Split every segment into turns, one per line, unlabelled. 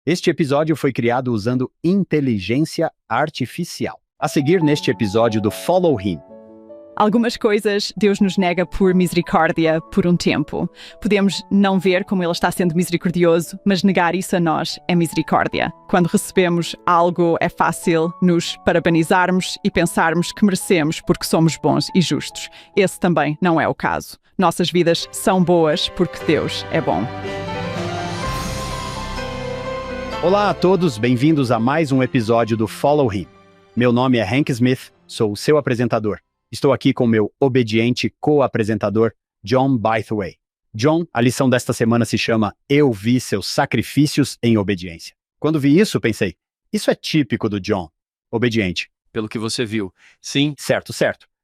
Este episódio foi criado usando inteligência artificial. A seguir neste episódio do Follow Him.
Algumas coisas Deus nos nega por misericórdia por um tempo. Podemos não ver como Ele está sendo misericordioso, mas negar isso a nós é misericórdia. Quando recebemos algo, é fácil nos parabenizarmos e pensarmos que merecemos porque somos bons e justos. Esse também não é o caso. Nossas vidas são boas porque Deus é bom.
Olá a todos, bem-vindos a mais um episódio do Follow Him. Meu nome é Hank Smith, sou o seu apresentador. Estou aqui com meu obediente co-apresentador, John Bytheway. John, a lição desta semana se chama Eu vi seus sacrifícios em obediência. Quando vi isso, pensei, isso é típico do John, obediente.
Pelo que você viu. Sim.
Certo.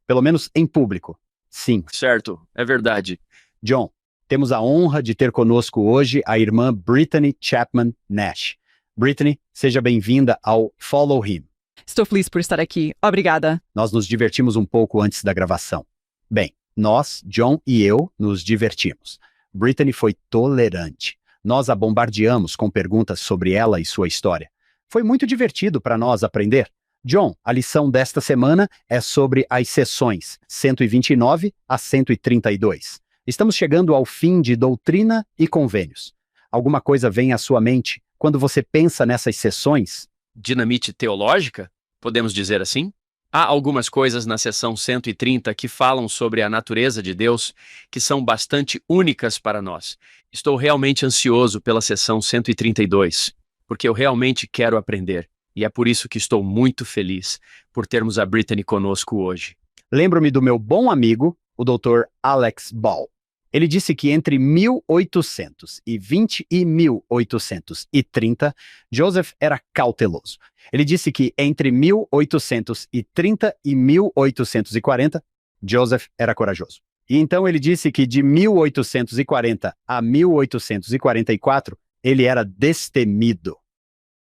Pelo menos em público. Sim.
Certo, é verdade.
John, temos a honra de ter conosco hoje a irmã Brittany Chapman Nash. Brittany, seja bem-vinda ao Follow Him.
Estou feliz por estar aqui. Obrigada.
Nós nos divertimos um pouco antes da gravação. Bem, nós, John e eu, nos divertimos. Brittany foi tolerante. Nós a bombardeamos com perguntas sobre ela e sua história. Foi muito divertido para nós aprender. John, a lição desta semana é sobre as sessões 129 a 132. Estamos chegando ao fim de Doutrina e Convênios. Alguma coisa vem à sua mente quando você pensa nessas sessões?
Dinamite teológica? Podemos dizer assim? Há algumas coisas na sessão 130 que falam sobre a natureza de Deus que são bastante únicas para nós. Estou realmente ansioso pela sessão 132, porque eu realmente quero aprender. E é por isso que estou muito feliz por termos a Brittany conosco hoje.
Lembro-me do meu bom amigo, o Dr. Alex Ball. Ele disse que entre 1820 e 1830, Joseph era cauteloso. Ele disse que entre 1830 e 1840, Joseph era corajoso. E então ele disse que de 1840 a 1844, ele era destemido.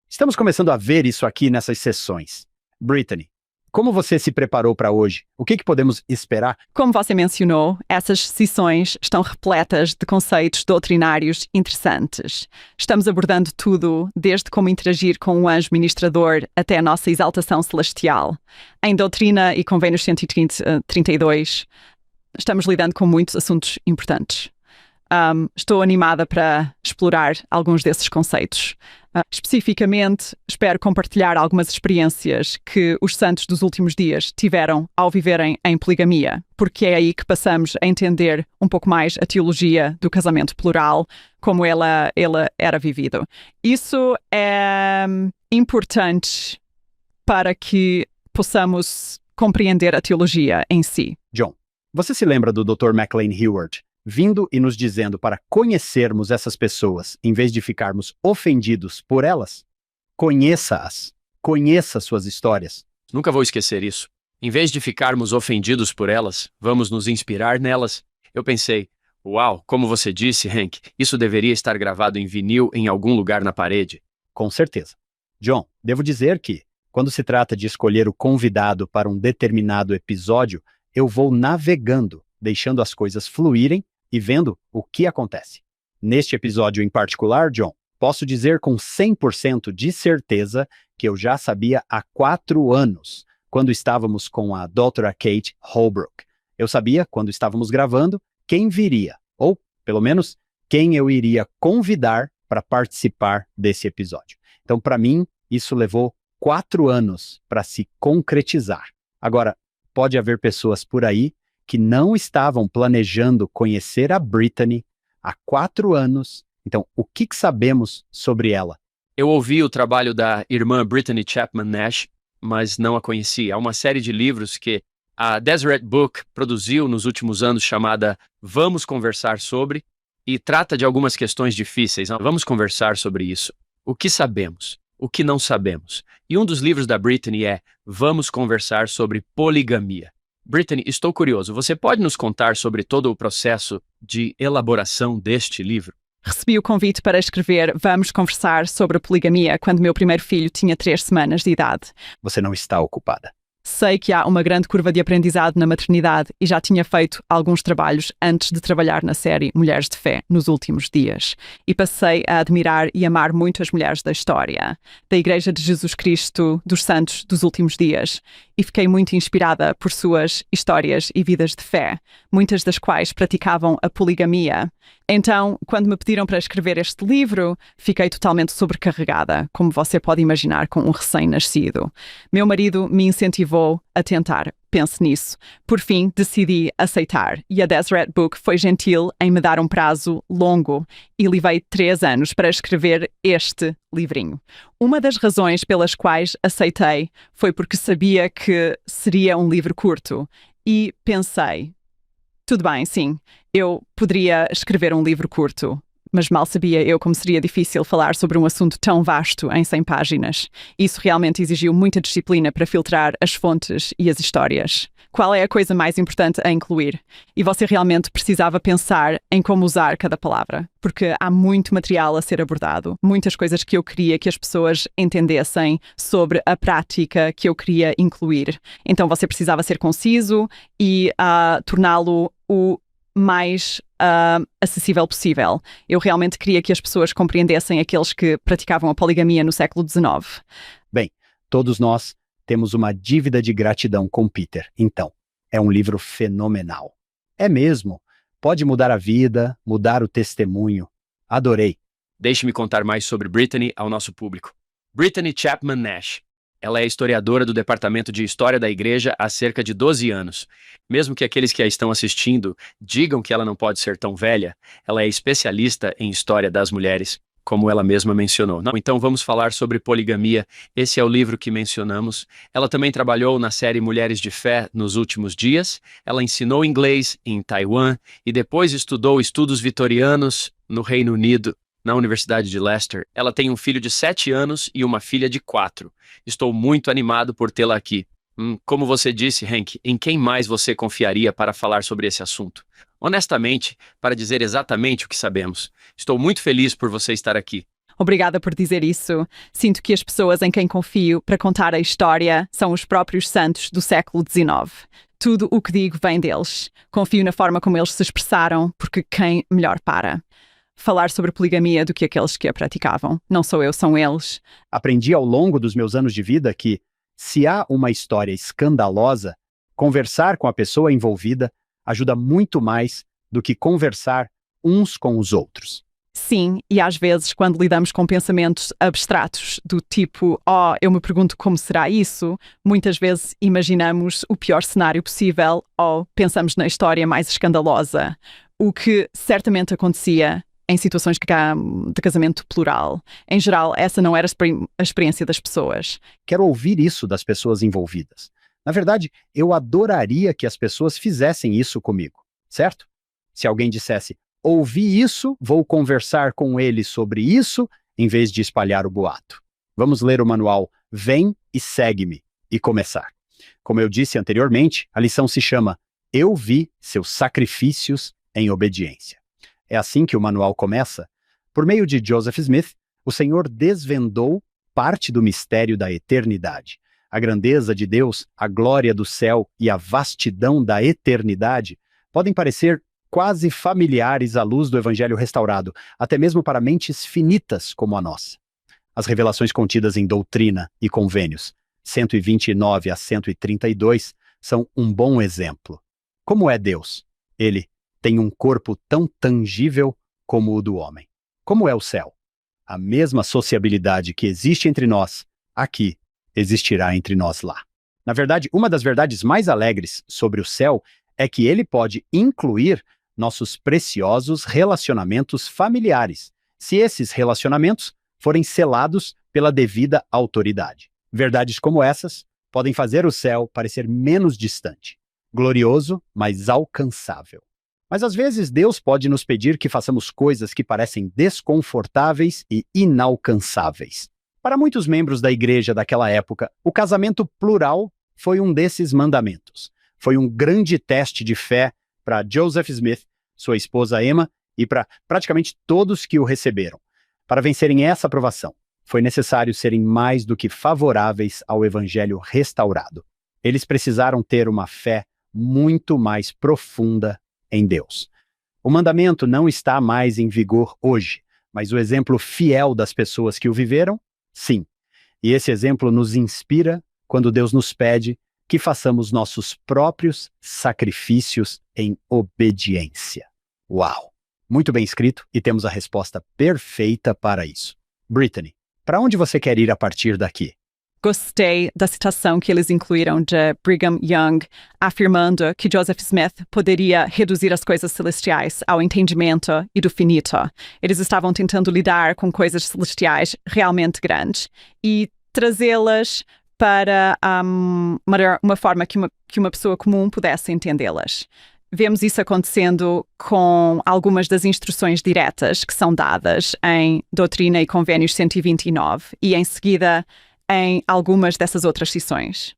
Estamos começando a ver isso aqui nessas sessões. Brittany, como você se preparou para hoje? O que podemos esperar?
Como você mencionou, essas sessões estão repletas de conceitos doutrinários interessantes. Estamos abordando tudo, desde como interagir com o anjo ministrador até a nossa exaltação celestial. Em Doutrina e Convênios 132, estamos lidando com muitos assuntos importantes. Estou animada para explorar alguns desses conceitos. Especificamente, espero compartilhar algumas experiências que os santos dos últimos dias tiveram ao viverem em poligamia, porque é aí que passamos a entender um pouco mais a teologia do casamento plural, como ela era vivido. Isso é importante para que possamos compreender a teologia em si.
John, você se lembra do Dr. McLean Heward vindo e nos dizendo para conhecermos essas pessoas, em vez de ficarmos ofendidos por elas? Conheça-as. Conheça suas histórias.
Nunca vou esquecer isso. Em vez de ficarmos ofendidos por elas, vamos nos inspirar nelas. Eu pensei, uau, como você disse, Hank, isso deveria estar gravado em vinil em algum lugar na parede.
Com certeza. John, devo dizer que, quando se trata de escolher o convidado para um determinado episódio, eu vou navegando, deixando as coisas fluírem e vendo o que acontece. Neste episódio em particular, John, posso dizer com 100% de certeza que eu já sabia há 4 anos, quando estávamos com a doutora Kate Holbrook. Eu sabia, quando estávamos gravando, quem viria, ou, pelo menos, quem eu iria convidar para participar desse episódio. Então, para mim, isso levou 4 anos para se concretizar. Agora, pode haver pessoas por aí que não estavam planejando conhecer a Brittany há 4 anos. Então, o que sabemos sobre ela?
Eu ouvi o trabalho da irmã Brittany Chapman Nash, mas não a conheci. Há uma série de livros que a Deseret Book produziu nos últimos anos chamada Vamos Conversar Sobre, e trata de algumas questões difíceis. Vamos conversar sobre isso. O que sabemos? O que não sabemos? E um dos livros da Brittany é Vamos Conversar sobre Poligamia. Brittany, estou curioso. Você pode nos contar sobre todo o processo de elaboração deste livro?
Recebi o convite para escrever Vamos Conversar sobre a Poligamia quando meu primeiro filho tinha 3 semanas de idade.
Você não está ocupada.
Sei que há uma grande curva de aprendizado na maternidade e já tinha feito alguns trabalhos antes de trabalhar na série Mulheres de Fé nos últimos dias. E passei a admirar e amar muito as mulheres da história, da Igreja de Jesus Cristo, dos santos dos últimos dias. E fiquei muito inspirada por suas histórias e vidas de fé, muitas das quais praticavam a poligamia. Então, quando me pediram para escrever este livro, fiquei totalmente sobrecarregada, como você pode imaginar com um recém-nascido. Meu marido me incentivou a tentar. Pense nisso. Por fim, decidi aceitar e a Deseret Book foi gentil em me dar um prazo longo e levei 3 anos para escrever este livrinho. Uma das razões pelas quais aceitei foi porque sabia que seria um livro curto e pensei, tudo bem, sim, eu poderia escrever um livro curto, mas mal sabia eu como seria difícil falar sobre um assunto tão vasto em 100 páginas. Isso realmente exigiu muita disciplina para filtrar as fontes e as histórias. Qual é a coisa mais importante a incluir? E você realmente precisava pensar em como usar cada palavra, porque há muito material a ser abordado, muitas coisas que eu queria que as pessoas entendessem sobre a prática que eu queria incluir. Então você precisava ser conciso e torná-lo o mais acessível possível. Eu realmente queria que as pessoas compreendessem aqueles que praticavam a poligamia no século XIX.
Bem, todos nós temos uma dívida de gratidão com Peter. Então, é um livro fenomenal. É mesmo. Pode mudar a vida, mudar o testemunho. Adorei.
Deixe-me contar mais sobre Brittany ao nosso público. Brittany Chapman Nash. Ela é historiadora do Departamento de História da Igreja há cerca de 12 anos. Mesmo que aqueles que a estão assistindo digam que ela não pode ser tão velha, ela é especialista em história das mulheres, como ela mesma mencionou. Então vamos falar sobre poligamia. Esse é o livro que mencionamos. Ela também trabalhou na série Mulheres de Fé nos últimos dias. Ela ensinou inglês em Taiwan e depois estudou estudos vitorianos no Reino Unido, na Universidade de Leicester. Ela tem um filho de 7 anos e uma filha de 4. Estou muito animado por tê-la aqui. Como você disse, Hank, em quem mais você confiaria para falar sobre esse assunto? Honestamente, para dizer exatamente o que sabemos. Estou muito feliz por você estar aqui.
Obrigada por dizer isso. Sinto que as pessoas em quem confio para contar a história são os próprios santos do século XIX. Tudo o que digo vem deles. Confio na forma como eles se expressaram, porque quem melhor para falar sobre poligamia do que aqueles que a praticavam? Não sou eu, são eles.
Aprendi ao longo dos meus anos de vida que, se há uma história escandalosa, conversar com a pessoa envolvida ajuda muito mais do que conversar uns com os outros.
Sim, e às vezes quando lidamos com pensamentos abstratos do tipo, eu me pergunto como será isso, muitas vezes imaginamos o pior cenário possível ou pensamos na história mais escandalosa, o que certamente acontecia em situações de casamento plural. Em geral, essa não era a experiência das pessoas.
Quero ouvir isso das pessoas envolvidas. Na verdade, eu adoraria que as pessoas fizessem isso comigo, certo? Se alguém dissesse, ouvi isso, vou conversar com ele sobre isso, em vez de espalhar o boato. Vamos ler o manual Vem e Segue-me e começar. Como eu disse anteriormente, a lição se chama Eu vi seus sacrifícios em obediência. É assim que o manual começa. Por meio de Joseph Smith, o Senhor desvendou parte do mistério da eternidade. A grandeza de Deus, a glória do céu e a vastidão da eternidade podem parecer quase familiares à luz do Evangelho restaurado, até mesmo para mentes finitas como a nossa. As revelações contidas em Doutrina e Convênios, 129 a 132, são um bom exemplo. Como é Deus? Ele tem um corpo tão tangível como o do homem. Como é o céu? A mesma sociabilidade que existe entre nós, aqui, existirá entre nós lá. Na verdade, uma das verdades mais alegres sobre o céu é que ele pode incluir nossos preciosos relacionamentos familiares, se esses relacionamentos forem selados pela devida autoridade. Verdades como essas podem fazer o céu parecer menos distante, glorioso, mas alcançável. Mas às vezes Deus pode nos pedir que façamos coisas que parecem desconfortáveis e inalcançáveis. Para muitos membros da igreja daquela época, o casamento plural foi um desses mandamentos. Foi um grande teste de fé para Joseph Smith, sua esposa Emma, e para praticamente todos que o receberam. Para vencerem essa aprovação, foi necessário serem mais do que favoráveis ao evangelho restaurado. Eles precisaram ter uma fé muito mais profunda em Deus. O mandamento não está mais em vigor hoje, mas o exemplo fiel das pessoas que o viveram, sim. E esse exemplo nos inspira quando Deus nos pede que façamos nossos próprios sacrifícios em obediência. Uau! Muito bem escrito e temos a resposta perfeita para isso. Brittany, para onde você quer ir a partir daqui?
Gostei da citação que eles incluíram de Brigham Young, afirmando que Joseph Smith poderia reduzir as coisas celestiais ao entendimento e do finito. Eles estavam tentando lidar com coisas celestiais realmente grandes e trazê-las para uma forma que uma pessoa comum pudesse entendê-las. Vemos isso acontecendo com algumas das instruções diretas que são dadas em Doutrina e Convênios 129 e, em seguida, em algumas dessas outras seções.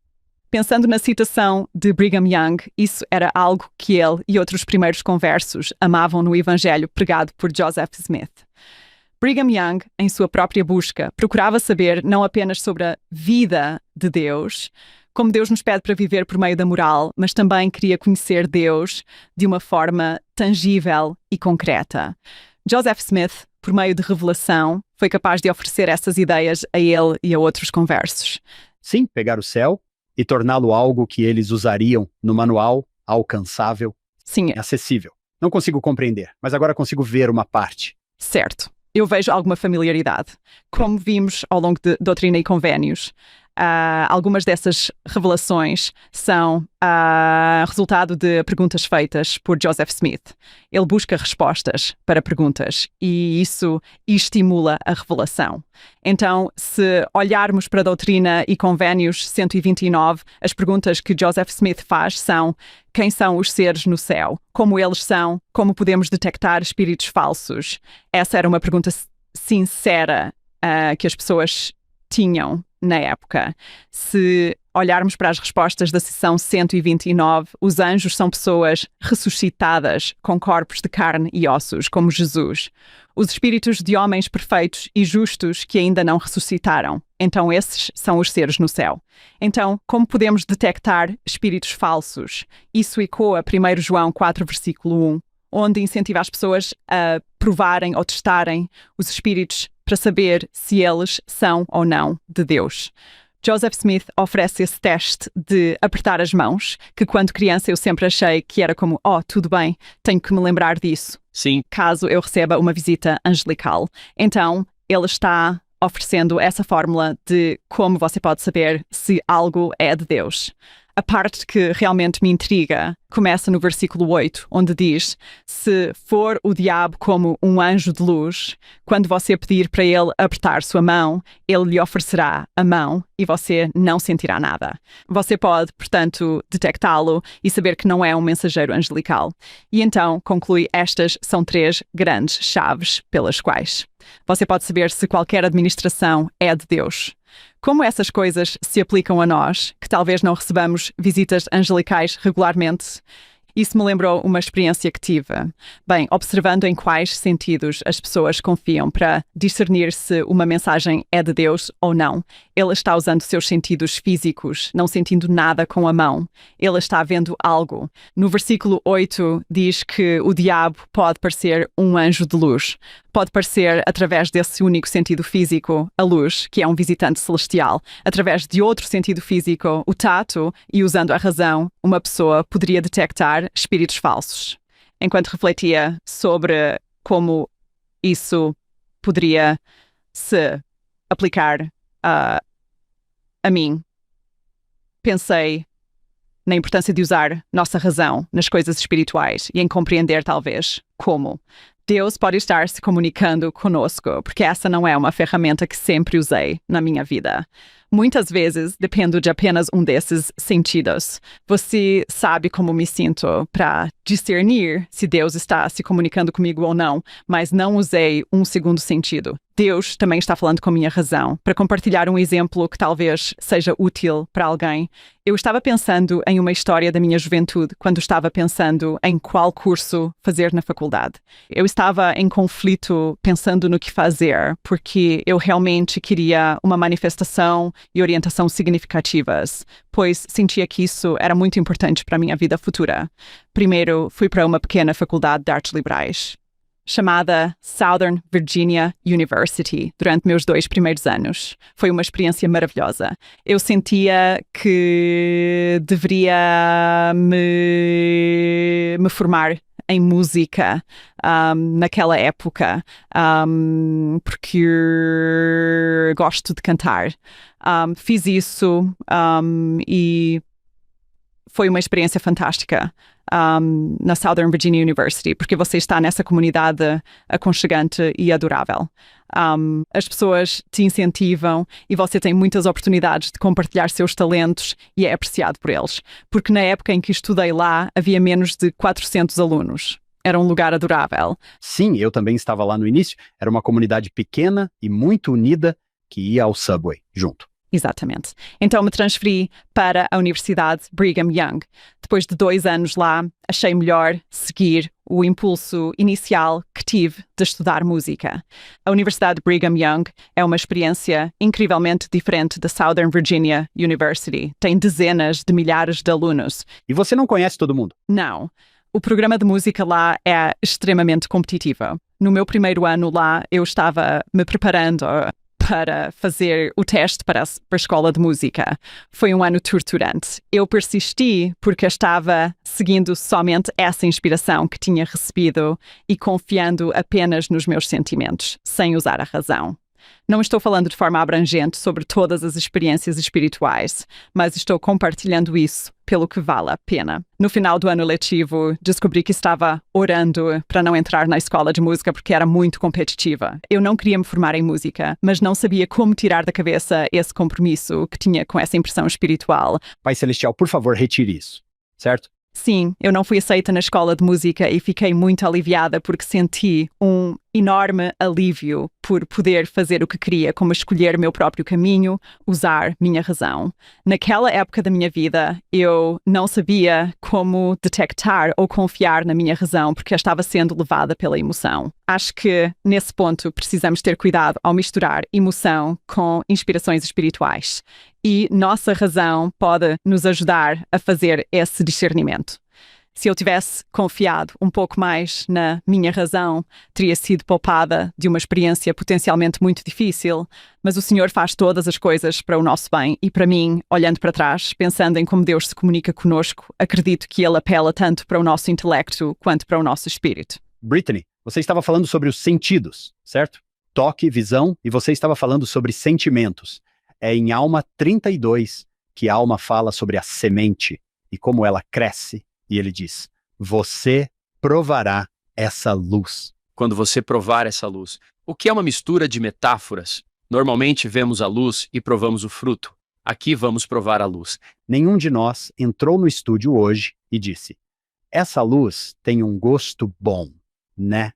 Pensando na citação de Brigham Young, isso era algo que ele e outros primeiros conversos amavam no Evangelho pregado por Joseph Smith. Brigham Young, em sua própria busca, procurava saber não apenas sobre a vida de Deus, como Deus nos pede para viver por meio da moral, mas também queria conhecer Deus de uma forma tangível e concreta. Joseph Smith, por meio de revelação, foi capaz de oferecer essas ideias a ele e a outros conversos.
Sim, pegar o céu e torná-lo algo que eles usariam no manual, alcançável,
Sim,
acessível. Não consigo compreender, mas agora consigo ver uma parte.
certo. Eu vejo alguma familiaridade. Como vimos ao longo de Doutrina e Convênios, algumas dessas revelações são resultado de perguntas feitas por Joseph Smith. Ele busca respostas para perguntas e isso estimula a revelação. Então, se olharmos para a Doutrina e Convênios 129, as perguntas que Joseph Smith faz são: quem são os seres no céu? Como eles são? Como podemos detectar espíritos falsos? Essa era uma pergunta sincera que as pessoas tinham na época. Se olharmos para as respostas da seção 129, os anjos são pessoas ressuscitadas com corpos de carne e ossos, como Jesus. Os espíritos de homens perfeitos e justos que ainda não ressuscitaram. Então esses são os seres no céu. Então, como podemos detectar espíritos falsos? Isso ecoa 1 João 4, versículo 1, onde incentiva as pessoas a provarem ou testarem os espíritos para saber se eles são ou não de Deus. Joseph Smith oferece esse teste de apertar as mãos, que quando criança eu sempre achei que era como, tudo bem, tenho que me lembrar disso.
Sim.
Caso eu receba uma visita angelical. Então, ele está oferecendo essa fórmula de como você pode saber se algo é de Deus. A parte que realmente me intriga começa no versículo 8, onde diz: se for o diabo como um anjo de luz, quando você pedir para ele apertar sua mão, ele lhe oferecerá a mão e você não sentirá nada. Você pode, portanto, detectá-lo e saber que não é um mensageiro angelical. E então, conclui, estas são 3 grandes chaves pelas quais você pode saber se qualquer administração é de Deus. Como essas coisas se aplicam a nós, que talvez não recebamos visitas angelicais regularmente? Isso me lembrou uma experiência que tive. Bem, observando em quais sentidos as pessoas confiam para discernir se uma mensagem é de Deus ou não. Ele está usando seus sentidos físicos, não sentindo nada com a mão. Ele está vendo algo. No versículo 8 diz que o diabo pode parecer um anjo de luz. Pode parecer, através desse único sentido físico, a luz, que é um visitante celestial. Através de outro sentido físico, o tato, e usando a razão, uma pessoa poderia detectar espíritos falsos. Enquanto refletia sobre como isso poderia se aplicar a mim, pensei na importância de usar nossa razão nas coisas espirituais e em compreender, talvez, como Deus pode estar se comunicando conosco, porque essa não é uma ferramenta que sempre usei na minha vida. Muitas vezes dependo de apenas um desses sentidos. Você sabe como me sinto para discernir se Deus está se comunicando comigo ou não, mas não usei um segundo sentido. Deus também está falando com a minha razão. Para compartilhar um exemplo que talvez seja útil para alguém, eu estava pensando em uma história da minha juventude quando estava pensando em qual curso fazer na faculdade. Eu estava em conflito pensando no que fazer, porque eu realmente queria uma manifestação e orientação significativas, pois sentia que isso era muito importante para a minha vida futura. Primeiro, fui para uma pequena faculdade de artes liberais, chamada Southern Virginia University, durante meus 2 primeiros anos. Foi uma experiência maravilhosa. Eu sentia que deveria me formar em música naquela época, porque eu gosto de cantar. Fiz isso e foi uma experiência fantástica na Southern Virginia University, porque você está nessa comunidade aconchegante e adorável. As pessoas te incentivam e você tem muitas oportunidades de compartilhar seus talentos e é apreciado por eles. Porque na época em que estudei lá, havia menos de 400 alunos. Era um lugar adorável.
Sim, eu também estava lá no início. Era uma comunidade pequena e muito unida que ia ao Subway junto.
Exatamente. Então me transferi para a Universidade Brigham Young. Depois de 2 anos lá, achei melhor seguir o impulso inicial que tive de estudar música. A Universidade Brigham Young é uma experiência incrivelmente diferente da Southern Virginia University. Tem dezenas de milhares de alunos.
E você não conhece todo mundo?
Não. O programa de música lá é extremamente competitivo. No meu primeiro ano lá, eu estava me preparando para fazer o teste para a escola de música. Foi um ano torturante. Eu persisti porque estava seguindo somente essa inspiração que tinha recebido e confiando apenas nos meus sentimentos, sem usar a razão. Não estou falando de forma abrangente sobre todas as experiências espirituais, mas estou compartilhando isso pelo que vale a pena. No final do ano letivo, descobri que estava orando para não entrar na escola de música porque era muito competitiva. Eu não queria me formar em música, mas não sabia como tirar da cabeça esse compromisso que tinha com essa impressão espiritual.
Pai Celestial, por favor, retire isso, certo?
Sim, eu não fui aceita na escola de música e fiquei muito aliviada porque senti um enorme alívio por poder fazer o que queria, como escolher meu próprio caminho, usar minha razão. Naquela época da minha vida, eu não sabia como detectar ou confiar na minha razão porque eu estava sendo levada pela emoção. Acho que, nesse ponto, precisamos ter cuidado ao misturar emoção com inspirações espirituais. E nossa razão pode nos ajudar a fazer esse discernimento. Se eu tivesse confiado um pouco mais na minha razão, teria sido poupada de uma experiência potencialmente muito difícil, mas o Senhor faz todas as coisas para o nosso bem e para mim, olhando para trás, pensando em como Deus se comunica conosco, acredito que Ele apela tanto para o nosso intelecto quanto para o nosso espírito.
Brittany, você estava falando sobre os sentidos, certo? Toque, visão, e você estava falando sobre sentimentos. É em Alma 32 que a alma fala sobre a semente e como ela cresce. E ele diz, você provará essa luz.
Quando você provar essa luz. O que é uma mistura de metáforas? Normalmente vemos a luz e provamos o fruto. Aqui vamos provar a luz.
Nenhum de nós entrou no estúdio hoje e disse, essa luz tem um gosto bom, né?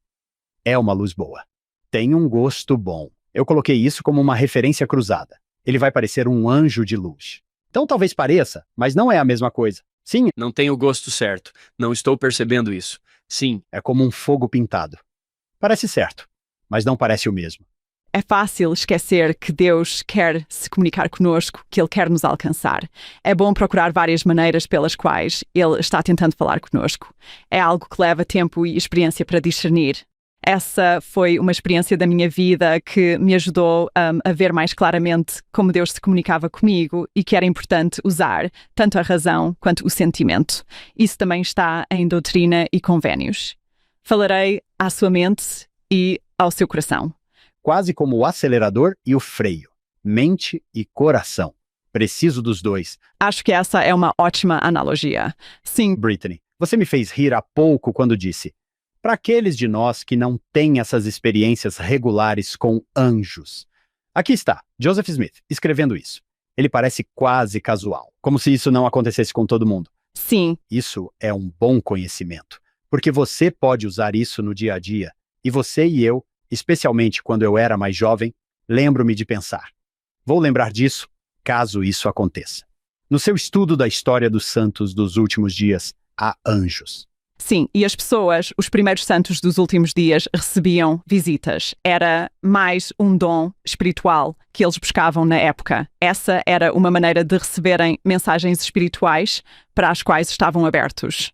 É uma luz boa. Tem um gosto bom. Eu coloquei isso como uma referência cruzada. Ele vai parecer um anjo de luz. Então talvez pareça, mas não é a mesma coisa. Sim,
Não tem o gosto certo. Não estou percebendo isso. Sim,
é como um fogo pintado. Parece certo, mas não parece o mesmo.
É fácil esquecer que Deus quer se comunicar conosco, que Ele quer nos alcançar. É bom procurar várias maneiras pelas quais Ele está tentando falar conosco. É algo que leva tempo e experiência para discernir. Essa foi uma experiência da minha vida que me ajudou a ver mais claramente como Deus se comunicava comigo e que era importante usar tanto a razão quanto o sentimento. Isso também está em Doutrina e Convênios. Falarei à sua mente e ao seu coração.
Quase como o acelerador e o freio. Mente e coração. Preciso dos dois.
Acho que essa é uma ótima analogia. Sim,
Brittany, você me fez rir há pouco quando disse, para aqueles de nós que não têm essas experiências regulares com anjos. Aqui está, Joseph Smith, escrevendo isso. Ele parece quase casual, como se isso não acontecesse com todo mundo.
sim,
Isso é um bom conhecimento, porque você pode usar isso no dia a dia. E você e eu, especialmente quando eu era mais jovem, lembro-me de pensar. Vou lembrar disso, caso isso aconteça. No seu estudo da história dos santos dos últimos dias, há anjos.
Sim, e as pessoas, os primeiros santos dos últimos dias, recebiam visitas. Era mais um dom espiritual que eles buscavam na época. Essa era uma maneira de receberem mensagens espirituais para as quais estavam abertos.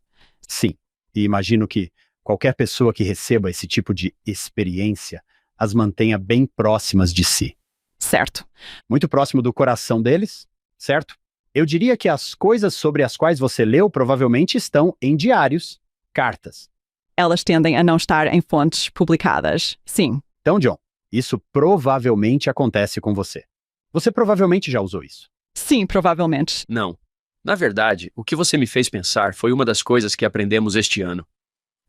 Sim, e imagino que qualquer pessoa que receba esse tipo de experiência as mantenha bem próximas de si.
Certo.
Muito próximo do coração deles, certo? Eu diria que as coisas sobre as quais você leu provavelmente estão em diários, cartas.
Elas tendem a não estar em fontes publicadas. Sim.
Então, John, isso provavelmente acontece com você. Você provavelmente já usou isso.
Sim, provavelmente.
Não. Na verdade, o que você me fez pensar foi uma das coisas que aprendemos este ano.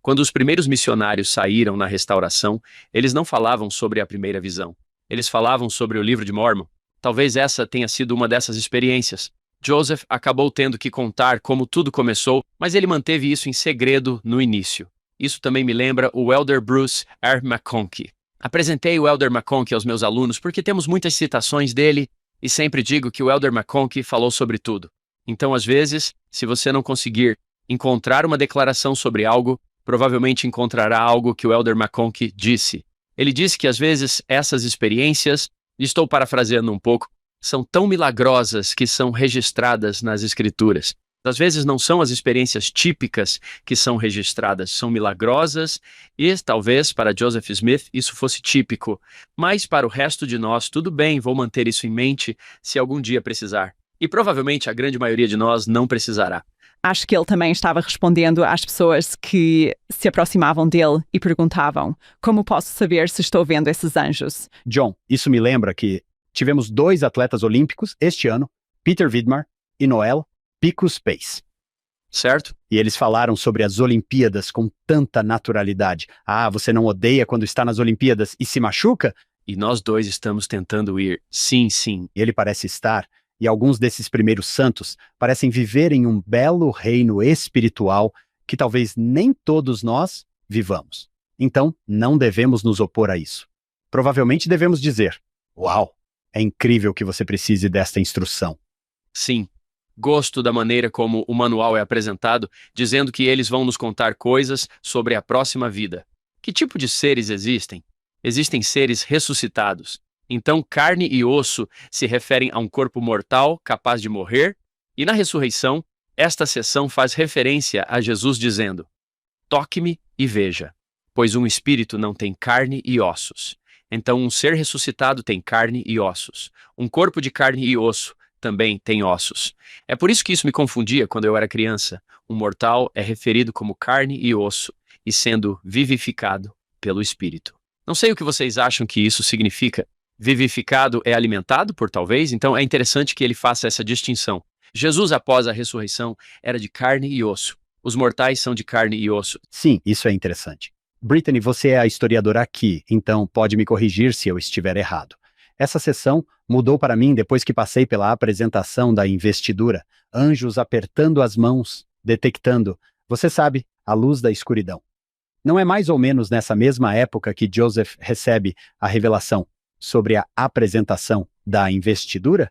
Quando os primeiros missionários saíram na restauração, eles não falavam sobre a primeira visão. Eles falavam sobre o livro de Mórmon. Talvez essa tenha sido uma dessas experiências. Joseph acabou tendo que contar como tudo começou, mas ele manteve isso em segredo no início. Isso também me lembra o Elder Bruce R. McConkie. Apresentei o Elder McConkie aos meus alunos porque temos muitas citações dele e sempre digo que o Elder McConkie falou sobre tudo. Então, às vezes, se você não conseguir encontrar uma declaração sobre algo, provavelmente encontrará algo que o Elder McConkie disse. Ele disse que às vezes essas experiências, estou parafraseando um pouco, são tão milagrosas que são registradas nas Escrituras. Às vezes não são as experiências típicas que são registradas, são milagrosas e talvez para Joseph Smith isso fosse típico, mas para o resto de nós, tudo bem, vou manter isso em mente se algum dia precisar. E provavelmente a grande maioria de nós não precisará.
Acho que ele também estava respondendo às pessoas que se aproximavam dele e perguntavam: como posso saber se estou vendo esses anjos?
John, isso me lembra que tivemos 2 atletas olímpicos este ano, Peter Vidmar e Noel Picos Pace.
Certo?
E eles falaram sobre as Olimpíadas com tanta naturalidade. Ah, você não odeia quando está nas Olimpíadas e se machuca?
E nós dois estamos tentando ir. Sim, sim.
Ele parece estar, e alguns desses primeiros santos parecem viver em um belo reino espiritual que talvez nem todos nós vivamos. Então, não devemos nos opor a isso. Provavelmente devemos dizer: uau, é incrível que você precise desta instrução.
Sim. Gosto da maneira como o manual é apresentado, dizendo que eles vão nos contar coisas sobre a próxima vida. Que tipo de seres existem? Existem seres ressuscitados. Então, carne e osso se referem a um corpo mortal capaz de morrer, e na ressurreição, esta seção faz referência a Jesus dizendo: toque-me e veja, pois um espírito não tem carne e ossos. Então, um ser ressuscitado tem carne e ossos. Um corpo de carne e osso também tem ossos. É por isso que isso me confundia quando eu era criança. Um mortal é referido como carne e osso, e sendo vivificado pelo Espírito. Não sei o que vocês acham que isso significa. Vivificado é alimentado por talvez, então é interessante que ele faça essa distinção. Jesus, após a ressurreição, era de carne e osso. Os mortais são de carne e osso.
Sim, isso é interessante. Brittany, você é a historiadora aqui, então pode me corrigir se eu estiver errado. Essa sessão mudou para mim depois que passei pela apresentação da investidura, anjos apertando as mãos, detectando, você sabe, a luz da escuridão. Não é mais ou menos nessa mesma época que Joseph recebe a revelação sobre a apresentação da investidura?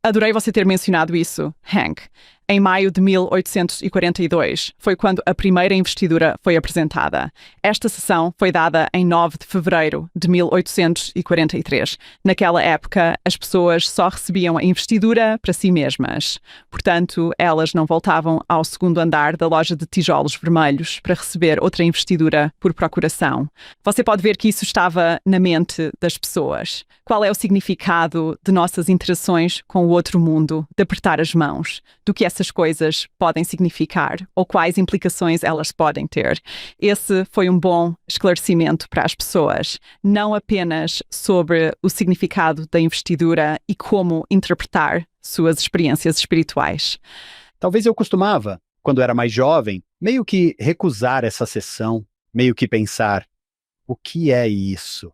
Adorei você ter mencionado isso, Hank. Em maio de 1842, foi quando a primeira investidura foi apresentada. Esta sessão foi dada em 9 de fevereiro de 1843. Naquela época, as pessoas só recebiam a investidura para si mesmas. Portanto, elas não voltavam ao segundo andar da loja de tijolos vermelhos para receber outra investidura por procuração. Você pode ver que isso estava na mente das pessoas. Qual é o significado de nossas interações com o outro mundo, de apertar as mãos, do que essas coisas podem significar ou quais implicações elas podem ter. Esse foi um bom esclarecimento para as pessoas, não apenas sobre o significado da investidura e como interpretar suas experiências espirituais.
Talvez eu costumava, quando era mais jovem, meio que recusar essa sessão, meio que pensar, o que é isso?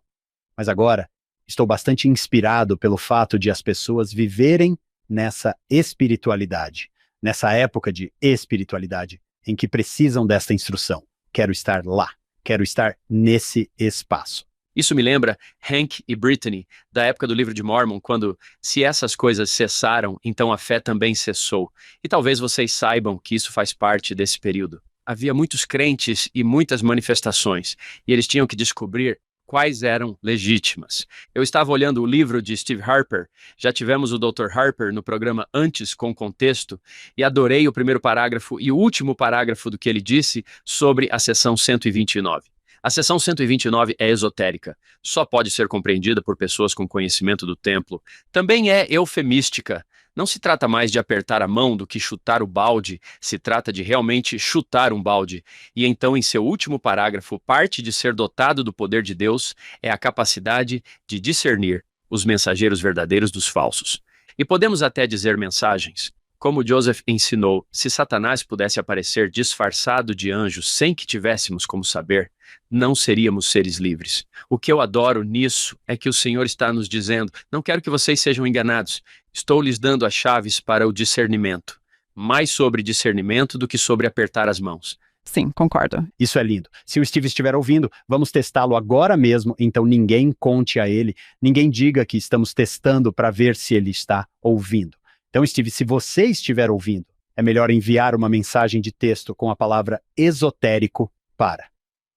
Mas agora, estou bastante inspirado pelo fato de as pessoas viverem nessa espiritualidade, nessa época de espiritualidade, em que precisam desta instrução. Quero estar lá, quero estar nesse espaço.
Isso me lembra Hank e Brittany, da época do livro de Mórmon, quando, se essas coisas cessaram, então a fé também cessou. E talvez vocês saibam que isso faz parte desse período. havia muitos crentes e muitas manifestações, e eles tinham que descobrir quais eram legítimas. Eu estava olhando o livro de Steve Harper, já tivemos o Dr. Harper no programa Antes com Contexto, e adorei o primeiro parágrafo e o último parágrafo do que ele disse sobre a seção 129. A seção 129 é esotérica, só pode ser compreendida por pessoas com conhecimento do templo. Também é eufemística. Não se trata mais de apertar a mão do que chutar o balde, se trata de realmente chutar um balde. E então, em seu último parágrafo, parte de ser dotado do poder de Deus é a capacidade de discernir os mensageiros verdadeiros dos falsos. E podemos até dizer mensagens. Como Joseph ensinou, se Satanás pudesse aparecer disfarçado de anjo sem que tivéssemos como saber, não seríamos seres livres. O que eu adoro nisso é que o Senhor está nos dizendo: não quero que vocês sejam enganados. Estou lhes dando as chaves para o discernimento. Mais sobre discernimento do que sobre apertar as mãos.
Sim, concordo.
Isso é lindo. Se o Steve estiver ouvindo, vamos testá-lo agora mesmo, então ninguém conte a ele, ninguém diga que estamos testando para ver se ele está ouvindo. Então, Steve, se você estiver ouvindo, é melhor enviar uma mensagem de texto com a palavra esotérico para.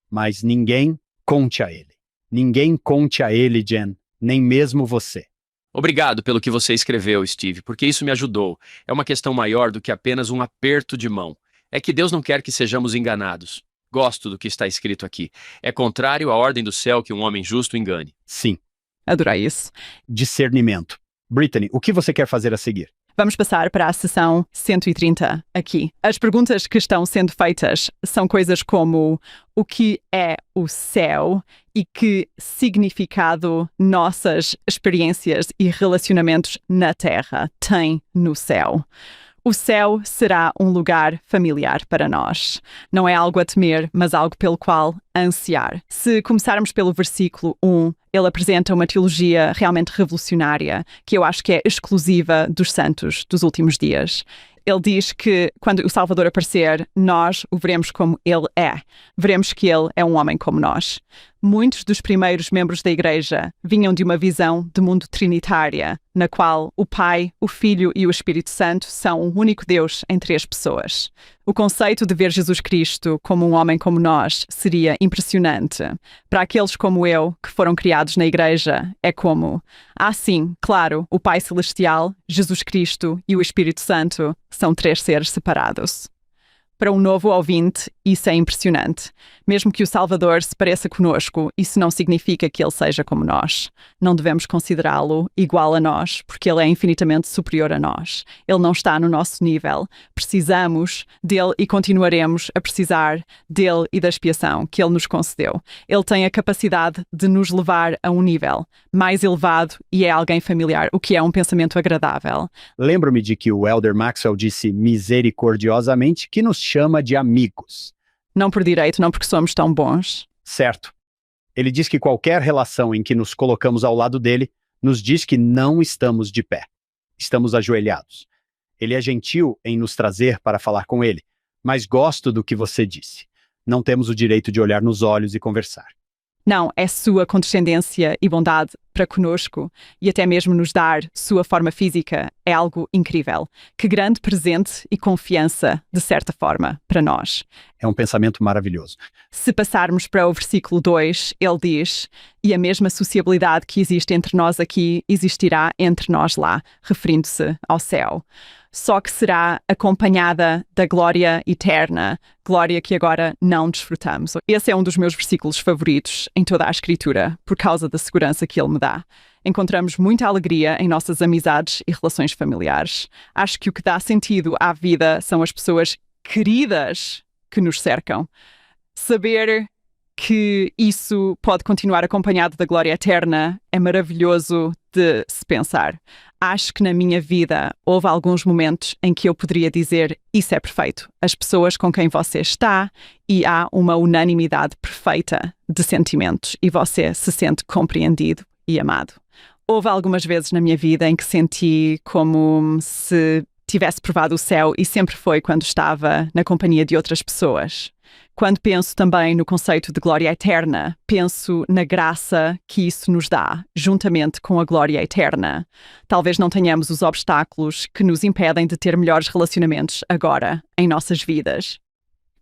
Mas ninguém conte a ele. Ninguém conte a ele, Jen, nem mesmo você.
Obrigado pelo que você escreveu, Steve, porque isso me ajudou. É uma questão maior do que apenas um aperto de mão. É que Deus não quer que sejamos enganados. Gosto do que está escrito aqui. É contrário à ordem do céu que um homem justo engane.
Sim.
Adorei isso.
Discernimento. Brittany, o que você quer fazer a seguir?
Vamos passar para a sessão 130 aqui. As perguntas que estão sendo feitas são coisas como: o que é o céu e que significado nossas experiências e relacionamentos na Terra têm no céu? O céu será um lugar familiar para nós. Não é algo a temer, mas algo pelo qual ansiar. Se começarmos pelo versículo 1, ele apresenta uma teologia realmente revolucionária, que eu acho que é exclusiva dos santos dos últimos dias. Ele diz que quando o Salvador aparecer, nós o veremos como ele é. Veremos que ele é um homem como nós. Muitos dos primeiros membros da Igreja vinham de uma visão de mundo trinitária, na qual o Pai, o Filho e o Espírito Santo são um único Deus em três pessoas. O conceito de ver Jesus Cristo como um homem como nós seria impressionante. Para aqueles como eu, que foram criados na Igreja, é como: sim, claro, o Pai Celestial, Jesus Cristo e o Espírito Santo são três seres separados. Para um novo ouvinte, isso é impressionante. Mesmo que o Salvador se pareça conosco, isso não significa que ele seja como nós. Não devemos considerá-lo igual a nós, porque ele é infinitamente superior a nós. Ele não está no nosso nível. Precisamos dele e continuaremos a precisar dele e da expiação que ele nos concedeu. Ele tem a capacidade de nos levar a um nível mais elevado e é alguém familiar, o que é um pensamento agradável.
Lembro-me de que o Elder Maxwell disse misericordiosamente que nos chama de amigos.
Não por direito, não porque somos tão bons.
Certo. Ele diz que qualquer relação em que nos colocamos ao lado dele nos diz que não estamos de pé. Estamos ajoelhados. Ele é gentil em nos trazer para falar com ele, mas gosto do que você disse. Não temos o direito de olhar nos olhos e conversar.
Não, é sua condescendência e bondade para conosco e até mesmo nos dar sua forma física é algo incrível. Que grande presente e confiança, de certa forma, para nós.
É um pensamento maravilhoso.
Se passarmos para o versículo 2, ele diz: e a mesma sociabilidade que existe entre nós aqui existirá entre nós lá, referindo-se ao céu. Só que será acompanhada da glória eterna, glória que agora não desfrutamos. Esse é um dos meus versículos favoritos em toda a Escritura, por causa da segurança que ele me dá. Encontramos muita alegria em nossas amizades e relações familiares. Acho que o que dá sentido à vida são as pessoas queridas que nos cercam. Saber que isso pode continuar acompanhado da glória eterna é maravilhoso de se pensar. Acho que na minha vida houve alguns momentos em que eu poderia dizer: isso é perfeito. As pessoas com quem você está, e há uma unanimidade perfeita de sentimentos e você se sente compreendido e amado. Houve algumas vezes na minha vida em que senti como se tivesse provado o céu, e sempre foi quando estava na companhia de outras pessoas. Quando penso também no conceito de glória eterna, penso na graça que isso nos dá, juntamente com a glória eterna. Talvez não tenhamos os obstáculos que nos impedem de ter melhores relacionamentos agora, em nossas vidas.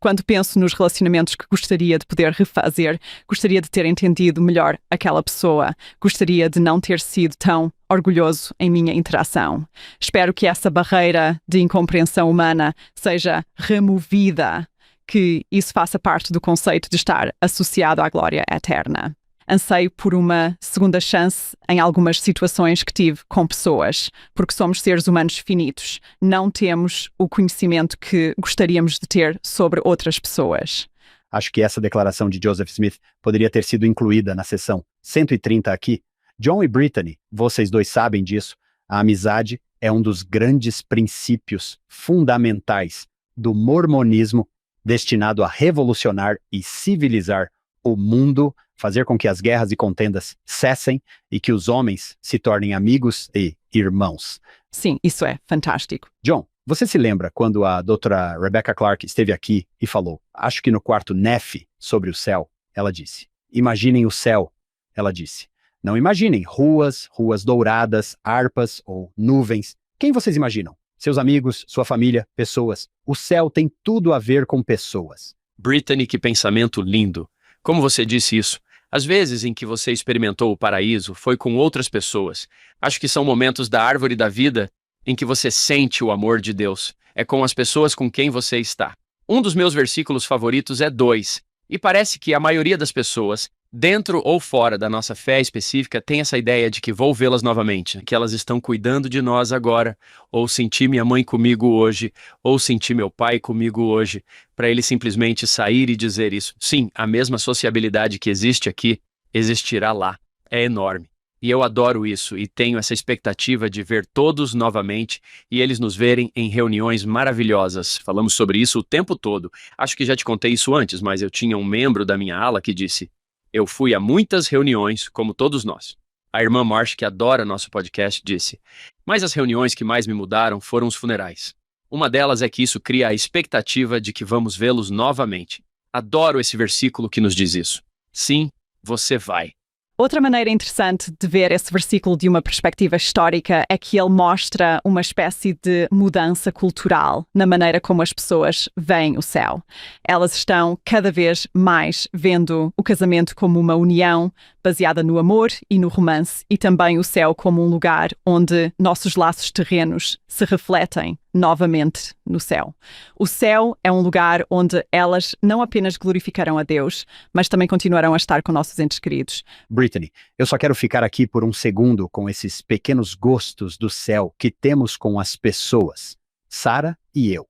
Quando penso nos relacionamentos que gostaria de poder refazer, gostaria de ter entendido melhor aquela pessoa, gostaria de não ter sido tão orgulhoso em minha interação. Espero que essa barreira de incompreensão humana seja removida, que isso faça parte do conceito de estar associado à glória eterna. Anseio por uma segunda chance em algumas situações que tive com pessoas, porque somos seres humanos finitos. Não temos o conhecimento que gostaríamos de ter sobre outras pessoas.
Acho que essa declaração de Joseph Smith poderia ter sido incluída na seção 130 aqui. John e Brittany, vocês dois sabem disso. A amizade é um dos grandes princípios fundamentais do mormonismo, destinado a revolucionar e civilizar o mundo, fazer com que as guerras e contendas cessem e que os homens se tornem amigos e irmãos.
Sim, isso é fantástico.
John, você se lembra quando a doutora Rebecca Clark esteve aqui e falou, acho que no quarto Nefe, sobre o céu, ela disse, imaginem o céu, ela disse. Não imaginem ruas douradas, harpas ou nuvens. Quem vocês imaginam? Seus amigos, sua família, pessoas. O céu tem tudo a ver com pessoas.
Brittany, que pensamento lindo. Como você disse isso, às vezes em que você experimentou o paraíso foi com outras pessoas. Acho que são momentos da árvore da vida em que você sente o amor de Deus. É com as pessoas com quem você está. Um dos meus versículos favoritos é 2. E parece que a maioria das pessoas, dentro ou fora da nossa fé específica, tem essa ideia de que vou vê-las novamente, que elas estão cuidando de nós agora, ou senti minha mãe comigo hoje, ou senti meu pai comigo hoje, para ele simplesmente sair e dizer isso. Sim, a mesma sociabilidade que existe aqui, existirá lá. É enorme. E eu adoro isso e tenho essa expectativa de ver todos novamente e eles nos verem em reuniões maravilhosas. Falamos sobre isso o tempo todo. Acho que já te contei isso antes, mas eu tinha um membro da minha ala que disse: eu fui a muitas reuniões, como todos nós. A irmã Marsh, que adora nosso podcast, disse: mas as reuniões que mais me mudaram foram os funerais. Uma delas é que isso cria a expectativa de que vamos vê-los novamente. Adoro esse versículo que nos diz isso. Sim, você vai.
Outra maneira interessante de ver esse versículo de uma perspectiva histórica é que ele mostra uma espécie de mudança cultural na maneira como as pessoas veem o céu. Elas estão cada vez mais vendo o casamento como uma união baseada no amor e no romance, e também o céu como um lugar onde nossos laços terrenos se refletem novamente no céu. O céu é um lugar onde elas não apenas glorificarão a Deus, mas também continuarão a estar com nossos entes queridos.
Brittany, eu só quero ficar aqui por um segundo com esses pequenos gostos do céu que temos com as pessoas, Sarah e eu.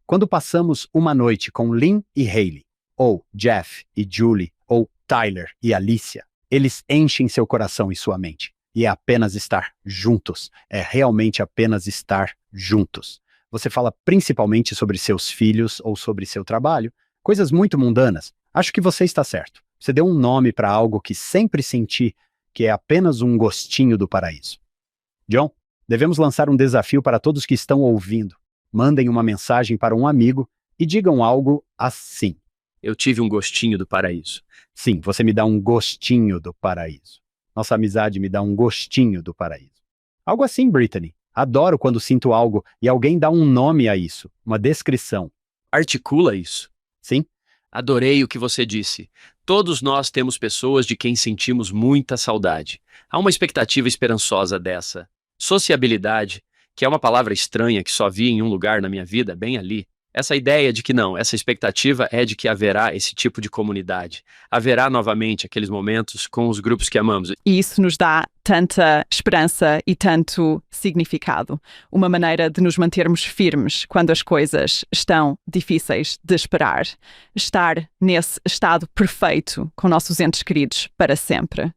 Quando passamos uma noite com Lynn e Hayley, ou Jeff e Julie, ou Tyler e Alicia, eles enchem seu coração e sua mente. E é apenas estar juntos. É realmente apenas estar juntos. Você fala principalmente sobre seus filhos ou sobre seu trabalho, coisas muito mundanas. Acho que você está certo. Você deu um nome para algo que sempre senti que é apenas um gostinho do paraíso. John, devemos lançar um desafio para todos que estão ouvindo. Mandem uma mensagem para um amigo e digam algo assim.
Eu tive um gostinho do paraíso.
Sim, você me dá um gostinho do paraíso. Nossa amizade me dá um gostinho do paraíso. Algo assim, Brittany. Adoro quando sinto algo e alguém dá um nome a isso, uma descrição.
Articula isso.
Sim?
Adorei o que você disse. Todos nós temos pessoas de quem sentimos muita saudade. Há uma expectativa esperançosa dessa. Sociabilidade, que é uma palavra estranha que só vi em um lugar na minha vida, bem ali. Essa ideia de que não, essa expectativa é de que haverá esse tipo de comunidade. Haverá novamente aqueles momentos com os grupos que amamos.
E isso nos dá tanta esperança e tanto significado. Uma maneira de nos mantermos firmes quando as coisas estão difíceis de esperar. Estar nesse estado perfeito com nossos entes queridos para sempre.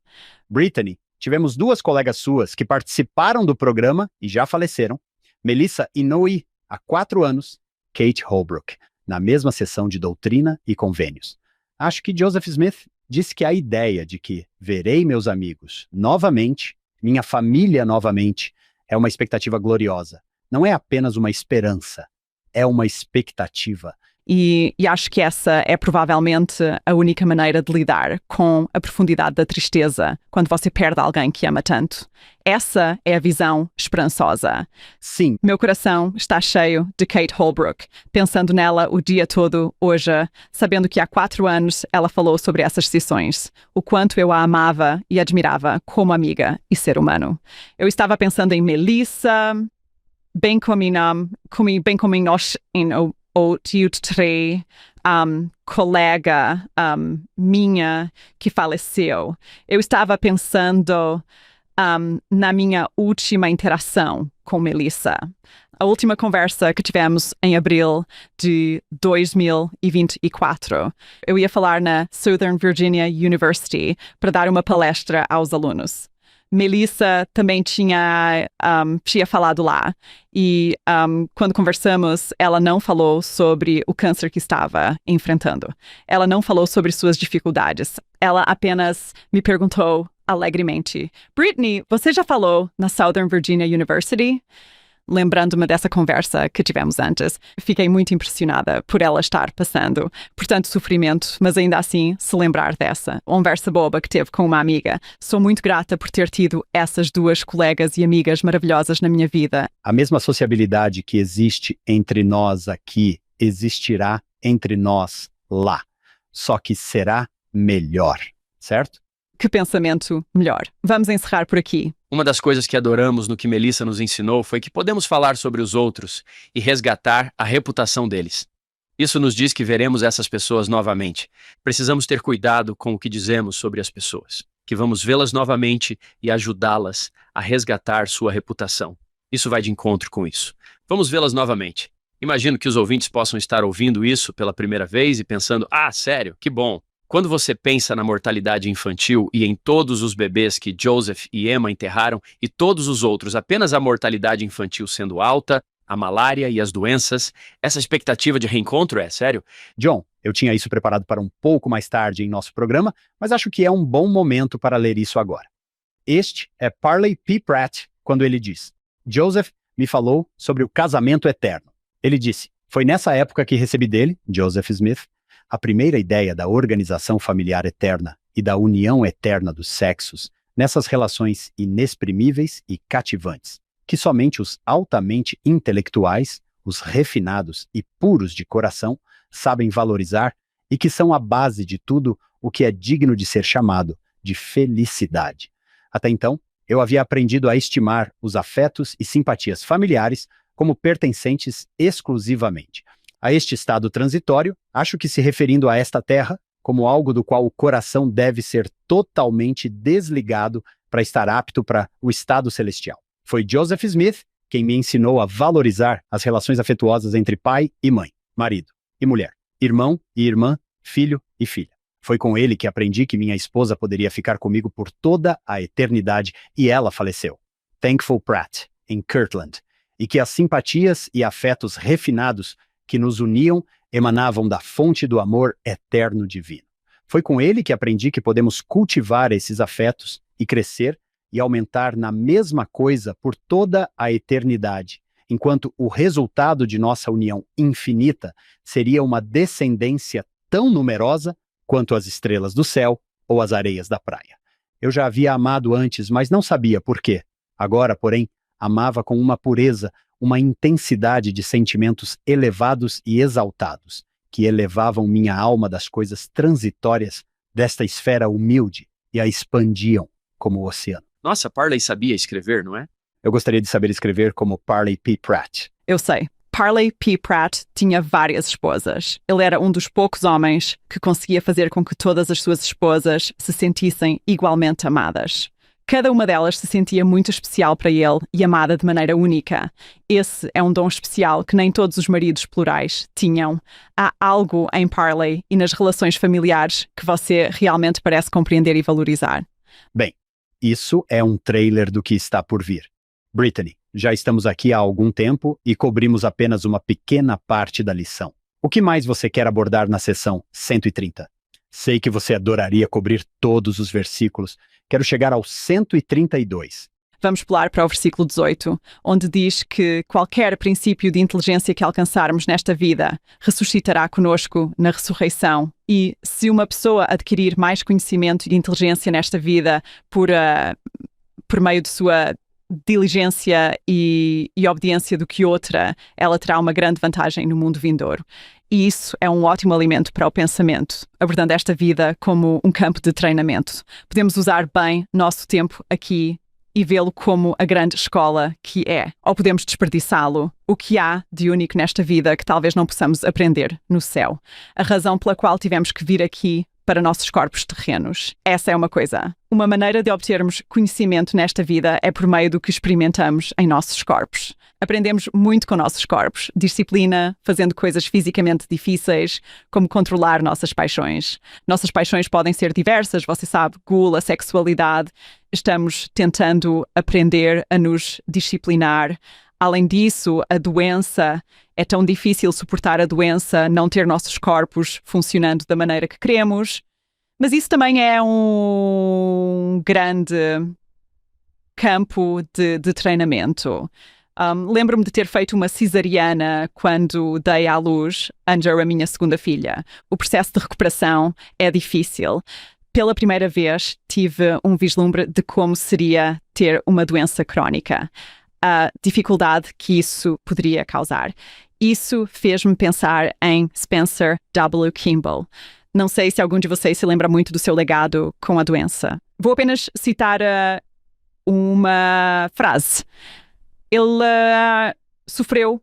Brittany, tivemos 2 colegas suas que participaram do programa e já faleceram. Melissa Inouye, há 4 anos. Kate Holbrook, na mesma sessão de doutrina e convênios. Acho que Joseph Smith disse que a ideia de que verei meus amigos novamente, minha família novamente, é uma expectativa gloriosa. Não é apenas uma esperança, é uma expectativa.
E acho que essa é provavelmente a única maneira de lidar com a profundidade da tristeza quando você perde alguém que ama tanto. Essa é a visão esperançosa.
Sim,
Meu coração está cheio de Kate Holbrook, pensando nela o dia todo hoje, sabendo que há 4 anos ela falou sobre essas sessões, o quanto eu a amava e admirava como amiga e ser humano. Eu estava pensando em Melissa, bem como nós em o tio Trey, colega minha que faleceu. Eu estava pensando na minha última interação com Melissa. A última conversa que tivemos em abril de 2024. Eu ia falar na Southern Virginia University para dar uma palestra aos alunos. Melissa também tinha falado lá e quando conversamos, ela não falou sobre o câncer que estava enfrentando. Ela não falou sobre suas dificuldades. Ela apenas me perguntou alegremente: Brittany, você já falou na Southern Virginia University? Lembrando-me dessa conversa que tivemos antes, fiquei muito impressionada por ela estar passando por tanto sofrimento, mas ainda assim se lembrar dessa conversa boba que teve com uma amiga. Sou muito grata por ter tido essas 2 colegas e amigas maravilhosas na minha vida.
a mesma sociabilidade que existe entre nós aqui existirá entre nós lá, só que será melhor, certo?
Que pensamento melhor. Vamos encerrar por aqui.
Uma das coisas que adoramos no que Melissa nos ensinou foi que podemos falar sobre os outros e resgatar a reputação deles. Isso nos diz que veremos essas pessoas novamente. Precisamos ter cuidado com o que dizemos sobre as pessoas, que vamos vê-las novamente e ajudá-las a resgatar sua reputação. Isso vai de encontro com isso. Vamos vê-las novamente. Imagino que os ouvintes possam estar ouvindo isso pela primeira vez e pensando: sério? Que bom! Quando você pensa na mortalidade infantil e em todos os bebês que Joseph e Emma enterraram e todos os outros, apenas a mortalidade infantil sendo alta, a malária e as doenças, essa expectativa de reencontro é sério?
John, eu tinha isso preparado para um pouco mais tarde em nosso programa, mas acho que é um bom momento para ler isso agora. Este é Parley P. Pratt quando ele diz: Joseph me falou sobre o casamento eterno. Ele disse: foi nessa época que recebi dele, Joseph Smith, a primeira ideia da organização familiar eterna e da união eterna dos sexos nessas relações inexprimíveis e cativantes, que somente os altamente intelectuais, os refinados e puros de coração, sabem valorizar e que são a base de tudo o que é digno de ser chamado de felicidade. Até então, eu havia aprendido a estimar os afetos e simpatias familiares como pertencentes exclusivamente a este estado transitório, acho que se referindo a esta terra como algo do qual o coração deve ser totalmente desligado para estar apto para o estado celestial. Foi Joseph Smith quem me ensinou a valorizar as relações afetuosas entre pai e mãe, marido e mulher, irmão e irmã, filho e filha. Foi com ele que aprendi que minha esposa poderia ficar comigo por toda a eternidade e ela faleceu. Thankful Pratt, em Kirtland, e que as simpatias e afetos refinados que nos uniam emanavam da fonte do amor eterno divino. Foi com ele que aprendi que podemos cultivar esses afetos e crescer e aumentar na mesma coisa por toda a eternidade, enquanto o resultado de nossa união infinita seria uma descendência tão numerosa quanto as estrelas do céu ou as areias da praia. Eu já havia amado antes, mas não sabia por quê. Agora, porém, amava com uma pureza, uma intensidade de sentimentos elevados e exaltados, que elevavam minha alma das coisas transitórias desta esfera humilde e a expandiam como o oceano.
Nossa, Parley sabia escrever, não é?
Eu gostaria de saber escrever como Parley P. Pratt.
Eu sei. Parley P. Pratt tinha várias esposas. Ele era um dos poucos homens que conseguia fazer com que todas as suas esposas se sentissem igualmente amadas. Cada uma delas se sentia muito especial para ele e amada de maneira única. Esse é um dom especial que nem todos os maridos plurais tinham. Há algo em Parley e nas relações familiares que você realmente parece compreender e valorizar.
Bem, isso é um trailer do que está por vir. Brittany, já estamos aqui há algum tempo e cobrimos apenas uma pequena parte da lição. O que mais você quer abordar na sessão 130? Sei que você adoraria cobrir todos os versículos. Quero chegar ao 132.
Vamos pular para o versículo 18, onde diz que qualquer princípio de inteligência que alcançarmos nesta vida ressuscitará conosco na ressurreição. E se uma pessoa adquirir mais conhecimento e inteligência nesta vida por meio de sua diligência e obediência do que outra, ela terá uma grande vantagem no mundo vindouro. E isso é um ótimo alimento para o pensamento, abordando esta vida como um campo de treinamento. Podemos usar bem nosso tempo aqui e vê-lo como a grande escola que é. Ou podemos desperdiçá-lo. O que há de único nesta vida que talvez não possamos aprender no céu. A razão pela qual tivemos que vir aqui para nossos corpos terrenos. Essa é uma coisa. Uma maneira de obtermos conhecimento nesta vida é por meio do que experimentamos em nossos corpos. Aprendemos muito com nossos corpos. Disciplina, fazendo coisas fisicamente difíceis, como controlar nossas paixões. Nossas paixões podem ser diversas, você sabe, gula, sexualidade. Estamos tentando aprender a nos disciplinar. Além disso, a doença, é tão difícil suportar a doença, não ter nossos corpos funcionando da maneira que queremos. Mas isso também é um grande campo de treinamento. Lembro-me de ter feito uma cesariana quando dei à luz Andrew, a minha segunda filha. O processo de recuperação é difícil. Pela primeira vez, tive um vislumbre de como seria ter uma doença crónica. A dificuldade que isso poderia causar. Isso fez-me pensar em Spencer W. Kimball. Não sei se algum de vocês se lembra muito do seu legado com a doença. Vou apenas citar uma frase. Ele sofreu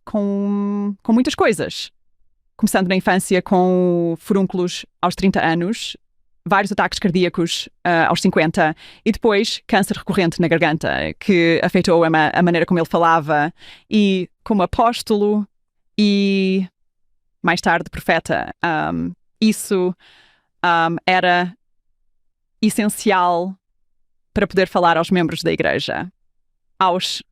com muitas coisas. Começando na infância com furúnculos aos 30 anos, vários ataques cardíacos aos 50 e depois câncer recorrente na garganta, que afetou a maneira como ele falava, e como apóstolo e mais tarde profeta. Isso era essencial para poder falar aos membros da igreja. Aos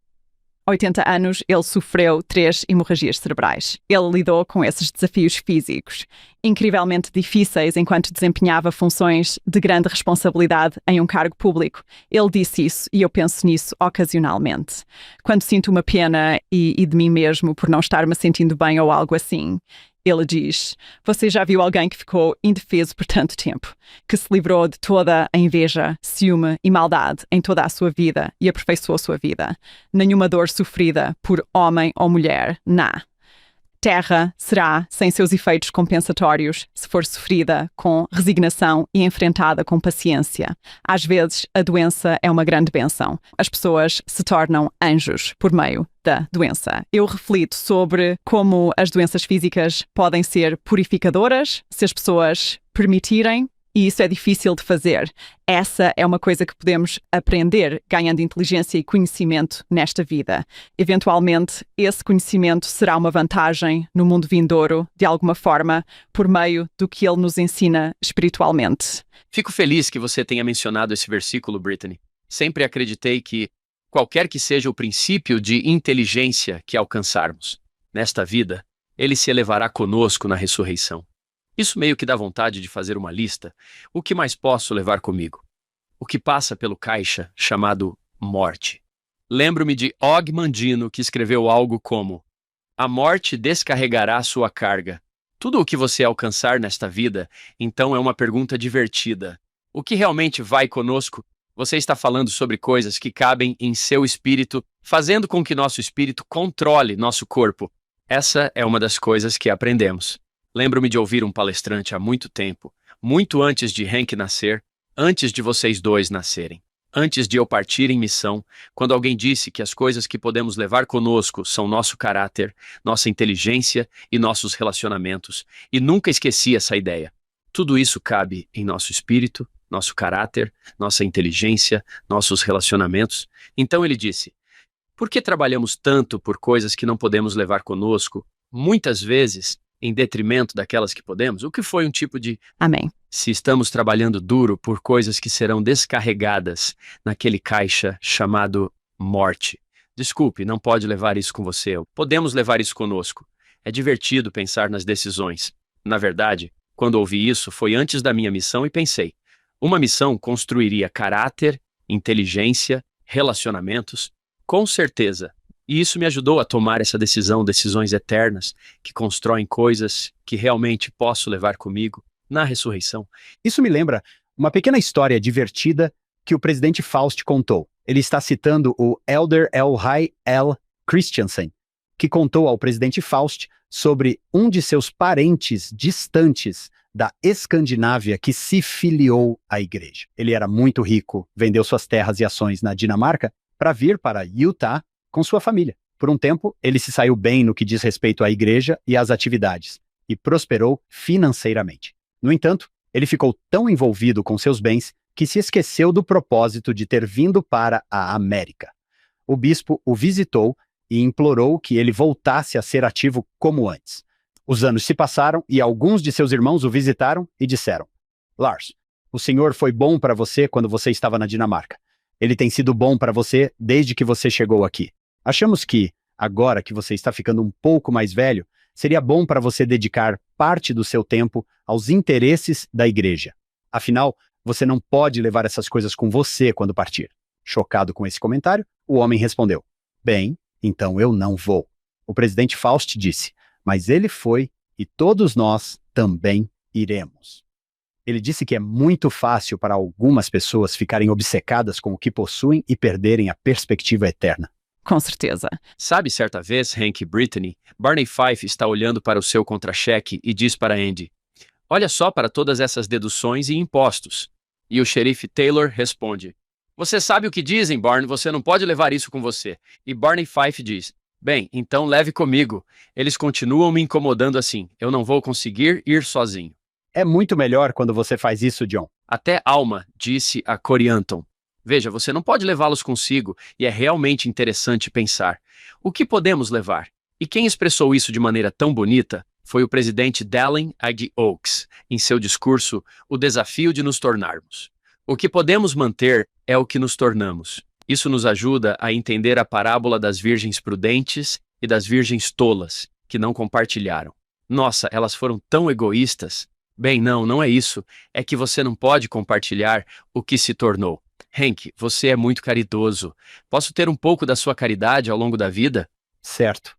80 anos, ele sofreu 3 hemorragias cerebrais. Ele lidou com esses desafios físicos, incrivelmente difíceis enquanto desempenhava funções de grande responsabilidade em um cargo público. Ele disse isso e eu penso nisso ocasionalmente. Quando sinto uma pena e de mim mesmo por não estar me sentindo bem ou algo assim, ele diz: você já viu alguém que ficou indefeso por tanto tempo, que se livrou de toda a inveja, ciúme e maldade em toda a sua vida e aperfeiçoou a sua vida? Nenhuma dor sofrida por homem ou mulher, terra será sem seus efeitos compensatórios se for sofrida com resignação e enfrentada com paciência. Às vezes, a doença é uma grande bênção. As pessoas se tornam anjos por meio da doença. Eu reflito sobre como as doenças físicas podem ser purificadoras se as pessoas permitirem. E isso é difícil de fazer. Essa é uma coisa que podemos aprender ganhando inteligência e conhecimento nesta vida. Eventualmente, esse conhecimento será uma vantagem no mundo vindouro, de alguma forma, por meio do que ele nos ensina espiritualmente.
Fico feliz que você tenha mencionado esse versículo, Brittany. Sempre acreditei que, qualquer que seja o princípio de inteligência que alcançarmos nesta vida, ele se elevará conosco na ressurreição. Isso meio que dá vontade de fazer uma lista. O que mais posso levar comigo? O que passa pelo caixa chamado morte. Lembro-me de Og Mandino, que escreveu algo como: a morte descarregará sua carga. Tudo o que você alcançar nesta vida, então, é uma pergunta divertida. O que realmente vai conosco? Você está falando sobre coisas que cabem em seu espírito, fazendo com que nosso espírito controle nosso corpo. Essa é uma das coisas que aprendemos. Lembro-me de ouvir um palestrante há muito tempo, muito antes de Hank nascer, antes de vocês dois nascerem, antes de eu partir em missão, quando alguém disse que as coisas que podemos levar conosco são nosso caráter, nossa inteligência e nossos relacionamentos, e nunca esqueci essa ideia. Tudo isso cabe em nosso espírito, nosso caráter, nossa inteligência, nossos relacionamentos. Então ele disse: por que trabalhamos tanto por coisas que não podemos levar conosco, muitas vezes em detrimento daquelas que podemos? O que foi um tipo de
Amém.
Se estamos trabalhando duro por coisas que serão descarregadas naquele caixa chamado morte. Desculpe, não pode levar isso com você. Podemos levar isso conosco. É divertido pensar nas decisões. Na verdade, quando ouvi isso, foi antes da minha missão e pensei: uma missão construiria caráter, inteligência, relacionamentos? Com certeza. E isso me ajudou a tomar essa decisão, decisões eternas, que constroem coisas que realmente posso levar comigo na ressurreição.
Isso me lembra uma pequena história divertida que o presidente Faust contou. Ele está citando o Elder Elhai L. Christensen, que contou ao presidente Faust sobre um de seus parentes distantes da Escandinávia que se filiou à igreja. Ele era muito rico, vendeu suas terras e ações na Dinamarca para vir para Utah com sua família. Por um tempo, ele se saiu bem no que diz respeito à igreja e às atividades, e prosperou financeiramente. No entanto, ele ficou tão envolvido com seus bens que se esqueceu do propósito de ter vindo para a América. O bispo o visitou e implorou que ele voltasse a ser ativo como antes. Os anos se passaram e alguns de seus irmãos o visitaram e disseram: Lars, o Senhor foi bom para você quando você estava na Dinamarca. Ele tem sido bom para você desde que você chegou aqui. Achamos que, agora que você está ficando um pouco mais velho, seria bom para você dedicar parte do seu tempo aos interesses da igreja. Afinal, você não pode levar essas coisas com você quando partir. Chocado com esse comentário, o homem respondeu: Bem, então eu não vou. O presidente Faust disse: Mas ele foi e todos nós também iremos. Ele disse que é muito fácil para algumas pessoas ficarem obcecadas com o que possuem e perderem a perspectiva eterna.
Com certeza.
Sabe, certa vez, Hank e Brittany, Barney Fife está olhando para o seu contra-cheque e diz para Andy: Olha só para todas essas deduções e impostos. E o xerife Taylor responde: Você sabe o que dizem, Barney, você não pode levar isso com você. E Barney Fife diz: Bem, então leve comigo. Eles continuam me incomodando assim. Eu não vou conseguir ir sozinho.
É muito melhor quando você faz isso, John.
Até Alma disse a Corianton: Veja, você não pode levá-los consigo, e é realmente interessante pensar. O que podemos levar? E quem expressou isso de maneira tão bonita foi o presidente Dallin Ag Oaks, em seu discurso O Desafio de Nos Tornarmos. O que podemos manter é o que nos tornamos. Isso nos ajuda a entender a parábola das virgens prudentes e das virgens tolas, que não compartilharam. Nossa, elas foram tão egoístas. Bem, não é isso. É que você não pode compartilhar o que se tornou. Hank, você é muito caridoso. Posso ter um pouco da sua caridade ao longo da vida?
Certo.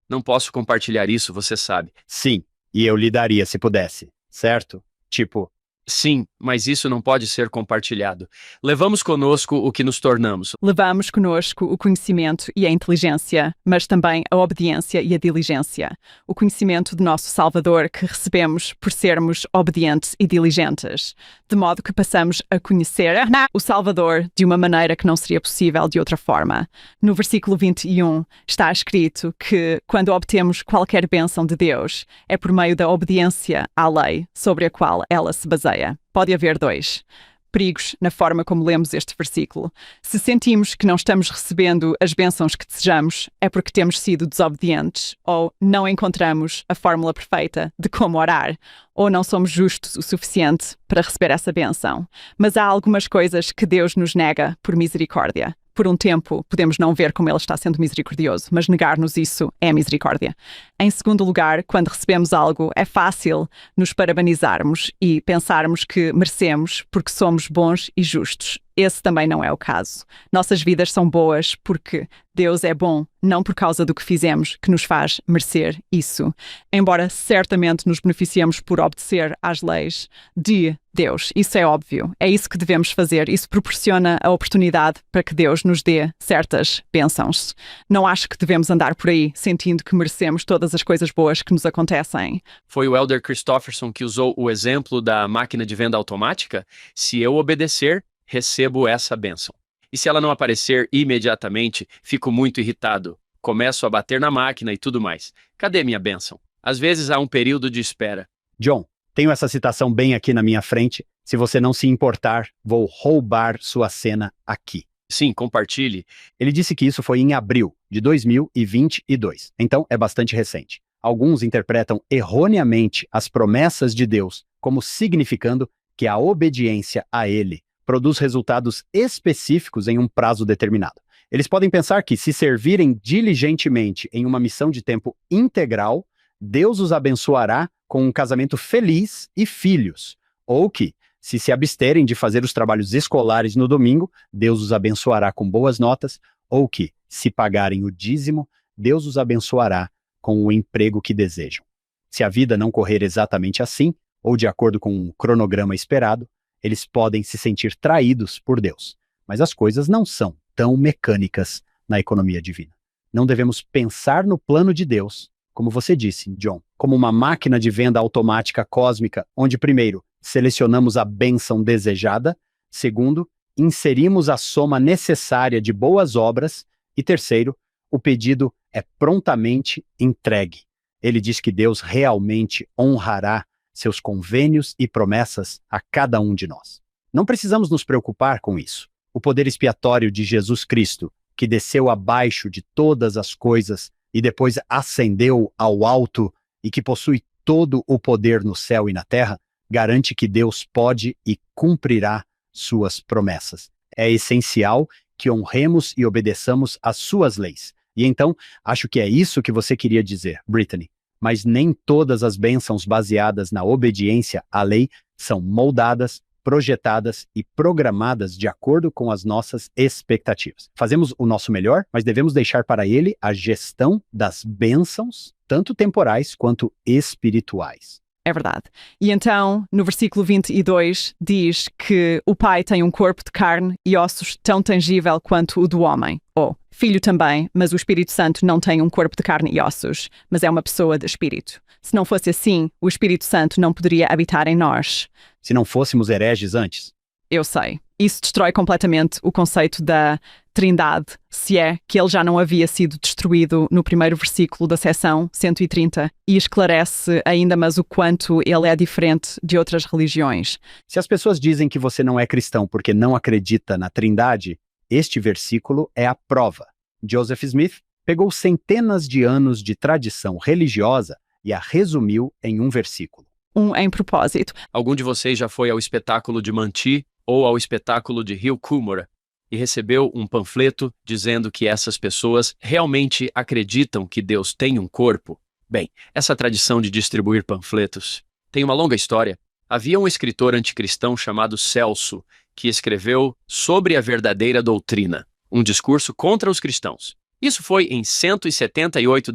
Não posso compartilhar isso, você sabe.
Sim, e eu lhe daria se pudesse, certo? Tipo,
Sim, mas isso não pode ser compartilhado. Levamos conosco o que nos tornamos.
Levamos conosco o conhecimento e a inteligência, mas também a obediência e a diligência. O conhecimento de nosso Salvador que recebemos por sermos obedientes e diligentes, de modo que passamos a conhecer o Salvador de uma maneira que não seria possível de outra forma. No versículo 21 está escrito que, quando obtemos qualquer bênção de Deus, é por meio da obediência à lei sobre a qual ela se baseia. Pode haver dois perigos na forma como lemos este versículo. Se sentimos que não estamos recebendo as bênçãos que desejamos, é porque temos sido desobedientes, ou não encontramos a fórmula perfeita de como orar, ou não somos justos o suficiente para receber essa bênção. Mas há algumas coisas que Deus nos nega por misericórdia. Por um tempo, podemos não ver como Ele está sendo misericordioso, mas negar-nos isso é misericórdia. Em segundo lugar, quando recebemos algo, é fácil nos parabenizarmos e pensarmos que merecemos porque somos bons e justos. Esse também não é o caso. Nossas vidas são boas porque Deus é bom, não por causa do que fizemos, que nos faz merecer isso. Embora certamente nos beneficiemos por obedecer às leis de Deus, isso é óbvio. É isso que devemos fazer. Isso proporciona a oportunidade para que Deus nos dê certas bênçãos. Não acho que devemos andar por aí sentindo que merecemos todas as coisas boas que nos acontecem.
Foi o Elder Christofferson que usou o exemplo da máquina de venda automática? Se eu obedecer, recebo essa bênção. E se ela não aparecer imediatamente, fico muito irritado. Começo a bater na máquina e tudo mais. Cadê minha bênção? Às vezes há um período de espera.
John, tenho essa citação bem aqui na minha frente. Se você não se importar, vou roubar sua cena aqui.
Sim, compartilhe.
Ele disse que isso foi em abril de 2022. Então, é bastante recente. Alguns interpretam erroneamente as promessas de Deus como significando que a obediência a Ele produz resultados específicos em um prazo determinado. Eles podem pensar que, se servirem diligentemente em uma missão de tempo integral, Deus os abençoará com um casamento feliz e filhos, ou que, se absterem de fazer os trabalhos escolares no domingo, Deus os abençoará com boas notas, ou que, se pagarem o dízimo, Deus os abençoará com o emprego que desejam. Se a vida não correr exatamente assim, ou de acordo com um cronograma esperado, eles podem se sentir traídos por Deus. Mas as coisas não são tão mecânicas na economia divina. Não devemos pensar no plano de Deus, como você disse, John, como uma máquina de venda automática cósmica, onde primeiro, selecionamos a bênção desejada, segundo, inserimos a soma necessária de boas obras e terceiro, o pedido é prontamente entregue. Ele diz que Deus realmente honrará seus convênios e promessas a cada um de nós. Não precisamos nos preocupar com isso. O poder expiatório de Jesus Cristo, que desceu abaixo de todas as coisas e depois ascendeu ao alto e que possui todo o poder no céu e na terra, garante que Deus pode e cumprirá suas promessas. É essencial que honremos e obedeçamos às suas leis. E então, acho que é isso que você queria dizer, Brittany. Mas nem todas as bênçãos baseadas na obediência à lei são moldadas, projetadas e programadas de acordo com as nossas expectativas. Fazemos o nosso melhor, mas devemos deixar para Ele a gestão das bênçãos, tanto temporais quanto espirituais.
É verdade. E então, no versículo 22, diz que o Pai tem um corpo de carne e ossos tão tangível quanto o do homem. Filho também, mas o Espírito Santo não tem um corpo de carne e ossos, mas é uma pessoa de espírito. Se não fosse assim, o Espírito Santo não poderia habitar em nós.
Se não fôssemos hereges antes?
Eu sei. Isso destrói completamente o conceito da Trindade, se é que ele já não havia sido destruído no primeiro versículo da seção 130 e esclarece ainda mais o quanto ele é diferente de outras religiões.
Se as pessoas dizem que você não é cristão porque não acredita na Trindade, este versículo é a prova. Joseph Smith pegou centenas de anos de tradição religiosa e a resumiu em um versículo.
Em propósito.
Algum de vocês já foi ao espetáculo de Manti ou ao espetáculo de Rio Cúmara e recebeu um panfleto dizendo que essas pessoas realmente acreditam que Deus tem um corpo? Bem, essa tradição de distribuir panfletos tem uma longa história. Havia um escritor anticristão chamado Celso que escreveu sobre a verdadeira doutrina, um discurso contra os cristãos. Isso foi em 178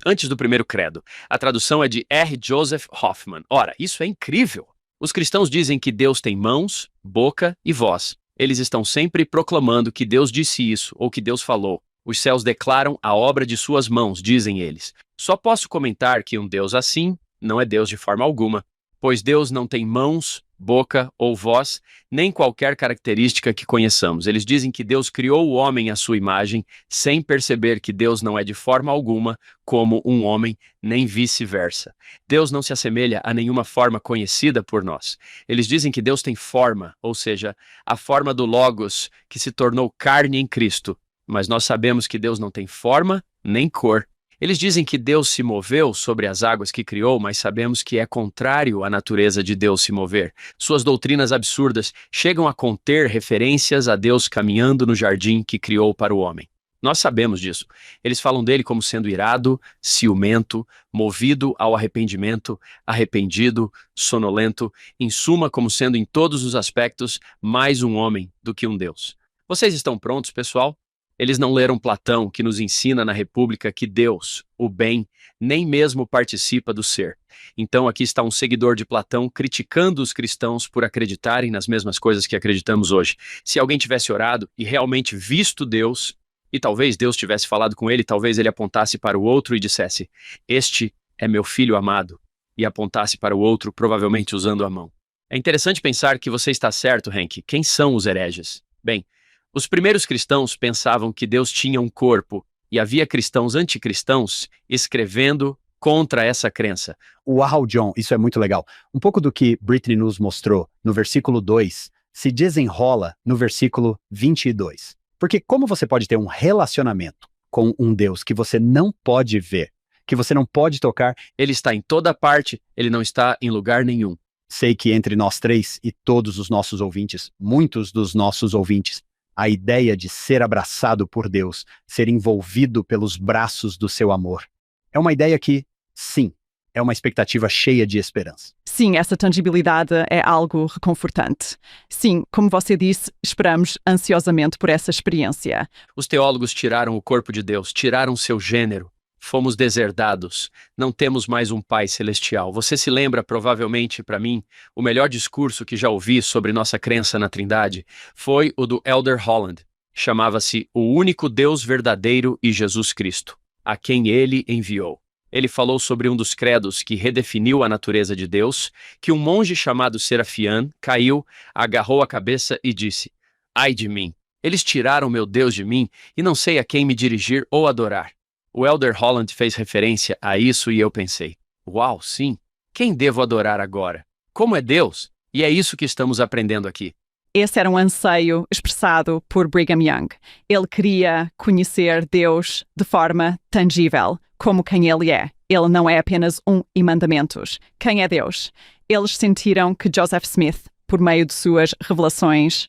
antes do primeiro credo. A tradução é de R. Joseph Hoffman. Ora, isso é incrível! Os cristãos dizem que Deus tem mãos, boca e voz. Eles estão sempre proclamando que Deus disse isso ou que Deus falou. Os céus declaram a obra de suas mãos, dizem eles. Só posso comentar que um Deus assim não é Deus de forma alguma, pois Deus não tem mãos, boca ou voz, nem qualquer característica que conheçamos. Eles dizem que Deus criou o homem à sua imagem, sem perceber que Deus não é de forma alguma como um homem, nem vice-versa. Deus não se assemelha a nenhuma forma conhecida por nós. Eles dizem que Deus tem forma, ou seja, a forma do Logos, que se tornou carne em Cristo. Mas nós sabemos que Deus não tem forma nem cor. Eles dizem que Deus se moveu sobre as águas que criou, mas sabemos que é contrário à natureza de Deus se mover. Suas doutrinas absurdas chegam a conter referências a Deus caminhando no jardim que criou para o homem. Nós sabemos disso. Eles falam dele como sendo irado, ciumento, movido ao arrependimento, arrependido, sonolento, em suma, como sendo em todos os aspectos mais um homem do que um Deus. Vocês estão prontos, pessoal? Eles não leram Platão, que nos ensina na República que Deus, o bem, nem mesmo participa do ser. Então aqui está um seguidor de Platão criticando os cristãos por acreditarem nas mesmas coisas que acreditamos hoje. Se alguém tivesse orado e realmente visto Deus, e talvez Deus tivesse falado com ele, talvez ele apontasse para o outro e dissesse, "Este é meu filho amado", e apontasse para o outro, provavelmente usando a mão. É interessante pensar que você está certo, Hank. Quem são os hereges? Bem, os primeiros cristãos pensavam que Deus tinha um corpo, e havia cristãos anticristãos escrevendo contra essa crença.
Uau, John, isso é muito legal. Um pouco do que Brittany nos mostrou no versículo 2 se desenrola no versículo 22. Porque como você pode ter um relacionamento com um Deus que você não pode ver, que você não pode tocar?
Ele está em toda parte, ele não está em lugar nenhum.
Sei que entre nós três e todos os nossos ouvintes, muitos dos nossos ouvintes, a ideia de ser abraçado por Deus, ser envolvido pelos braços do seu amor, é uma ideia que, sim, é uma expectativa cheia de esperança.
Sim, essa tangibilidade é algo reconfortante. Sim, como você disse, esperamos ansiosamente por essa experiência.
Os teólogos tiraram o corpo de Deus, tiraram seu gênero. Fomos deserdados. Não temos mais um Pai Celestial. Você se lembra, provavelmente, para mim, o melhor discurso que já ouvi sobre nossa crença na Trindade foi o do Elder Holland. Chamava-se O Único Deus Verdadeiro e Jesus Cristo, a quem ele enviou. Ele falou sobre um dos credos que redefiniu a natureza de Deus, que um monge chamado Serafian caiu, agarrou a cabeça e disse: Ai de mim! Eles tiraram meu Deus de mim e não sei a quem me dirigir ou adorar. O Elder Holland fez referência a isso e eu pensei: uau, sim! Quem devo adorar agora? Como é Deus? E é isso que estamos aprendendo aqui.
Esse era um anseio expressado por Brigham Young. Ele queria conhecer Deus de forma tangível, como quem ele é. Ele não é apenas um e mandamentos. Quem é Deus? Eles sentiram que Joseph Smith, por meio de suas revelações,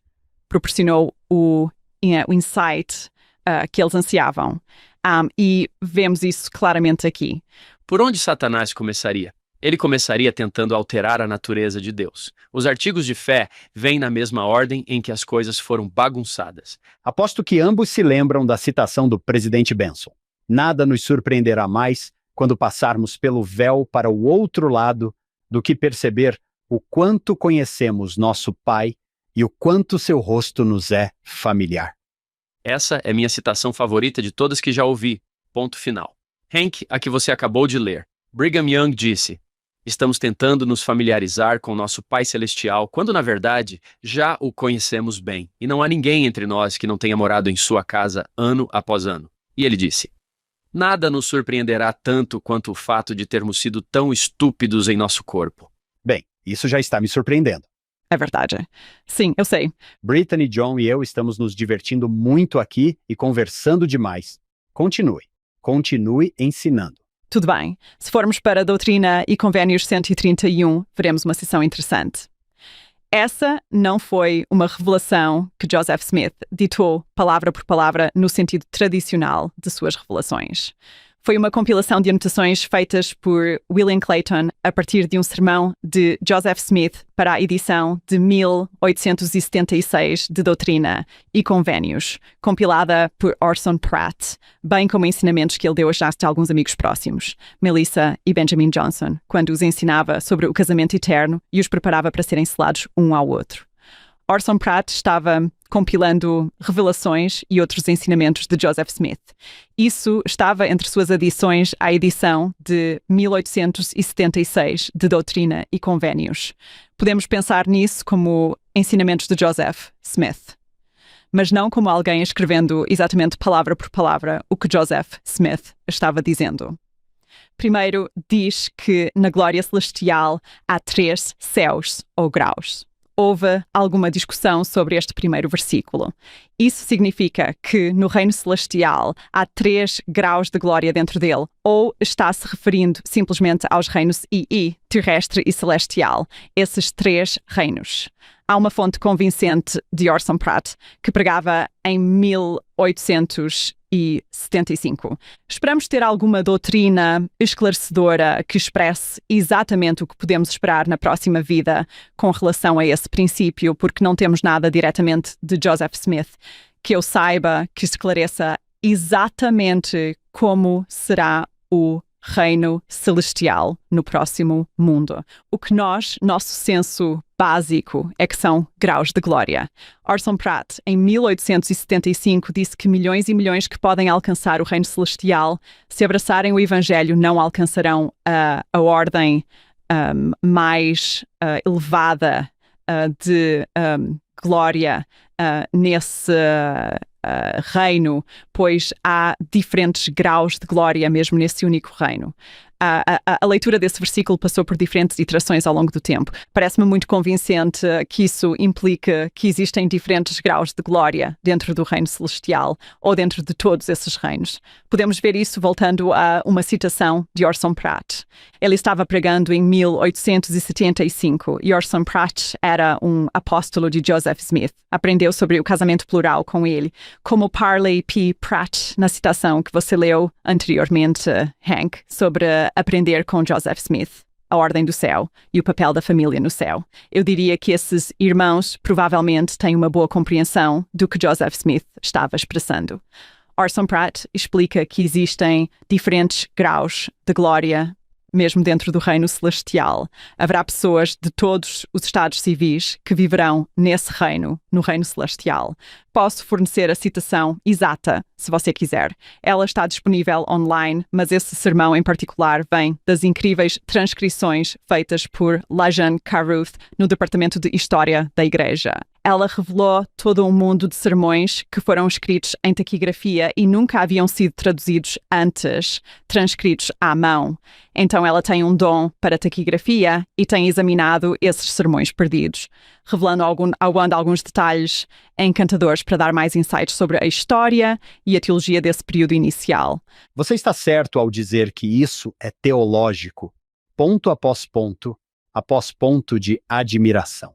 proporcionou o insight que eles ansiavam. E vemos isso claramente aqui.
Por onde Satanás começaria? Ele começaria tentando alterar a natureza de Deus. Os artigos de fé vêm na mesma ordem em que as coisas foram bagunçadas.
Aposto que ambos se lembram da citação do presidente Benson. Nada nos surpreenderá mais quando passarmos pelo véu para o outro lado do que perceber o quanto conhecemos nosso Pai e o quanto seu rosto nos é familiar.
Essa é minha citação favorita de todas que já ouvi. Ponto final. Hank, a que você acabou de ler. Brigham Young disse: estamos tentando nos familiarizar com nosso Pai Celestial, quando na verdade já o conhecemos bem, e não há ninguém entre nós que não tenha morado em sua casa ano após ano. E ele disse: nada nos surpreenderá tanto quanto o fato de termos sido tão estúpidos em nosso corpo.
Bem, isso já está me surpreendendo.
É verdade. Sim, eu sei.
Brittany, John e eu estamos nos divertindo muito aqui e conversando demais. Continue ensinando.
Tudo bem. Se formos para a Doutrina e Convênios 131, veremos uma sessão interessante. Essa não foi uma revelação que Joseph Smith ditou palavra por palavra no sentido tradicional de suas revelações. Foi uma compilação de anotações feitas por William Clayton a partir de um sermão de Joseph Smith para a edição de 1876 de Doutrina e Convênios, compilada por Orson Pratt, bem como ensinamentos que ele deu já a alguns amigos próximos, Melissa e Benjamin Johnson, quando os ensinava sobre o casamento eterno e os preparava para serem selados um ao outro. Orson Pratt estava compilando revelações e outros ensinamentos de Joseph Smith. Isso estava entre suas adições à edição de 1876 de Doutrina e Convênios. Podemos pensar nisso como ensinamentos de Joseph Smith, mas não como alguém escrevendo exatamente palavra por palavra o que Joseph Smith estava dizendo. Primeiro, diz que na glória celestial há 3 céus ou graus. Houve alguma discussão sobre este primeiro versículo. Isso significa que no reino celestial há 3 graus de glória dentro dele, ou está-se referindo simplesmente aos reinos II, terrestre e celestial, esses 3 reinos. Há uma fonte convincente de Orson Pratt que pregava em 1875. Esperamos ter alguma doutrina esclarecedora que expresse exatamente o que podemos esperar na próxima vida com relação a esse princípio, porque não temos nada diretamente de Joseph Smith que eu saiba que esclareça exatamente como será o reino celestial no próximo mundo. O que nosso senso básico é que são graus de glória. Orson Pratt, em 1875, disse que milhões e milhões que podem alcançar o reino celestial, se abraçarem o Evangelho, não alcançarão a ordem mais elevada de glória nesse reino, pois há diferentes graus de glória mesmo nesse único reino. A leitura desse versículo passou por diferentes iterações ao longo do tempo. Parece-me muito convincente que isso implica que existem diferentes graus de glória dentro do reino celestial ou dentro de todos esses reinos. Podemos ver isso voltando a uma citação de Orson Pratt. Ele estava pregando em 1875 e Orson Pratt era um apóstolo de Joseph Smith. Aprendeu sobre o casamento plural com ele, como Parley P. Pratt na citação que você leu anteriormente, Hank, sobre aprender com Joseph Smith, a ordem do céu e o papel da família no céu. Eu diria que esses irmãos provavelmente têm uma boa compreensão do que Joseph Smith estava expressando. Orson Pratt explica que existem diferentes graus de glória mesmo dentro do reino celestial. Haverá pessoas de todos os estados civis que viverão nesse reino, no reino celestial. Posso fornecer a citação exata, se você quiser. Ela está disponível online, mas esse sermão em particular vem das incríveis transcrições feitas por Lajan Caruth no Departamento de História da Igreja. Ela revelou todo um mundo de sermões que foram escritos em taquigrafia e nunca haviam sido traduzidos antes, transcritos à mão. Então ela tem um dom para taquigrafia e tem examinado esses sermões perdidos, revelando alguns detalhes encantadores para dar mais insights sobre a história e a teologia desse período inicial.
Você está certo ao dizer que isso é teológico, ponto após ponto de admiração.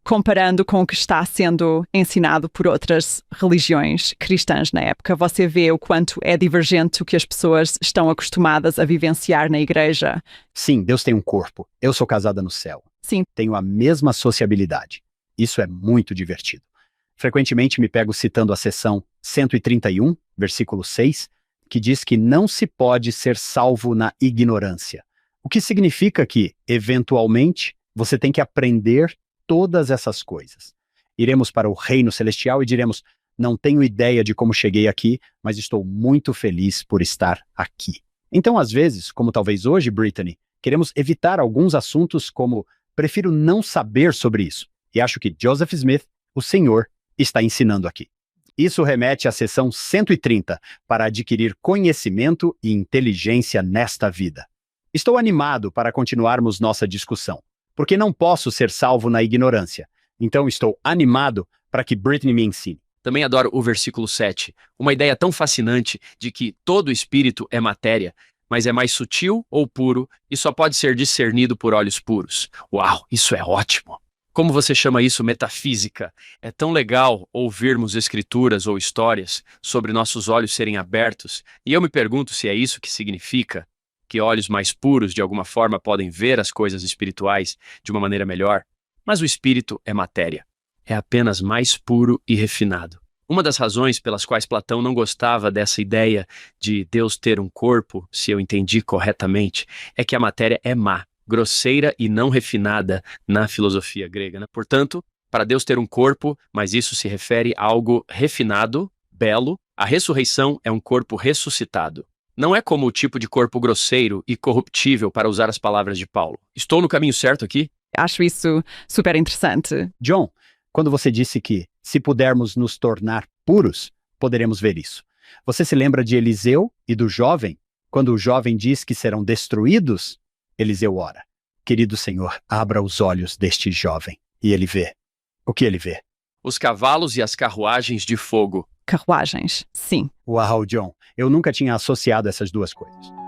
Comparando com o que está sendo ensinado por outras religiões cristãs na época, você vê o quanto é divergente o que as pessoas estão acostumadas a vivenciar na igreja.
Sim, Deus tem um corpo. Eu sou casada no céu.
Sim.
Tenho a mesma sociabilidade. Isso é muito divertido. Frequentemente me pego citando a seção 131, versículo 6, que diz que não se pode ser salvo na ignorância. O que significa que, eventualmente, você tem que aprender todas essas coisas. Iremos para o reino celestial e diremos, não tenho ideia de como cheguei aqui, mas estou muito feliz por estar aqui. Então, às vezes, como talvez hoje, Brittany, queremos evitar alguns assuntos como, prefiro não saber sobre isso. E acho que Joseph Smith, o Senhor, está ensinando aqui. Isso remete à seção 130, para adquirir conhecimento e inteligência nesta vida. Estou animado para continuarmos nossa discussão, porque não posso ser salvo na ignorância. Então estou animado para que Brittany me ensine.
Também adoro o versículo 7, uma ideia tão fascinante de que todo espírito é matéria, mas é mais sutil ou puro e só pode ser discernido por olhos puros. Uau, isso é ótimo! Como você chama isso metafísica? É tão legal ouvirmos escrituras ou histórias sobre nossos olhos serem abertos, e eu me pergunto se é isso que significa, que olhos mais puros de alguma forma podem ver as coisas espirituais de uma maneira melhor. Mas o espírito é matéria. É apenas mais puro e refinado. Uma das razões pelas quais Platão não gostava dessa ideia de Deus ter um corpo, se eu entendi corretamente, é que a matéria é má, grosseira e não refinada na filosofia grega, né? Portanto, para Deus ter um corpo, mas isso se refere a algo refinado, belo, a ressurreição é um corpo ressuscitado. Não é como o tipo de corpo grosseiro e corruptível, para usar as palavras de Paulo. Estou no caminho certo aqui?
Acho isso super interessante.
John, quando você disse que, se pudermos nos tornar puros, poderemos ver isso. Você se lembra de Eliseu e do jovem? Quando o jovem diz que serão destruídos, Eliseu ora, querido Senhor, abra os olhos deste jovem. E ele vê. O que ele vê?
Os cavalos e as carruagens de fogo.
Carruagens, sim.
Uau, John, eu nunca tinha associado essas duas coisas.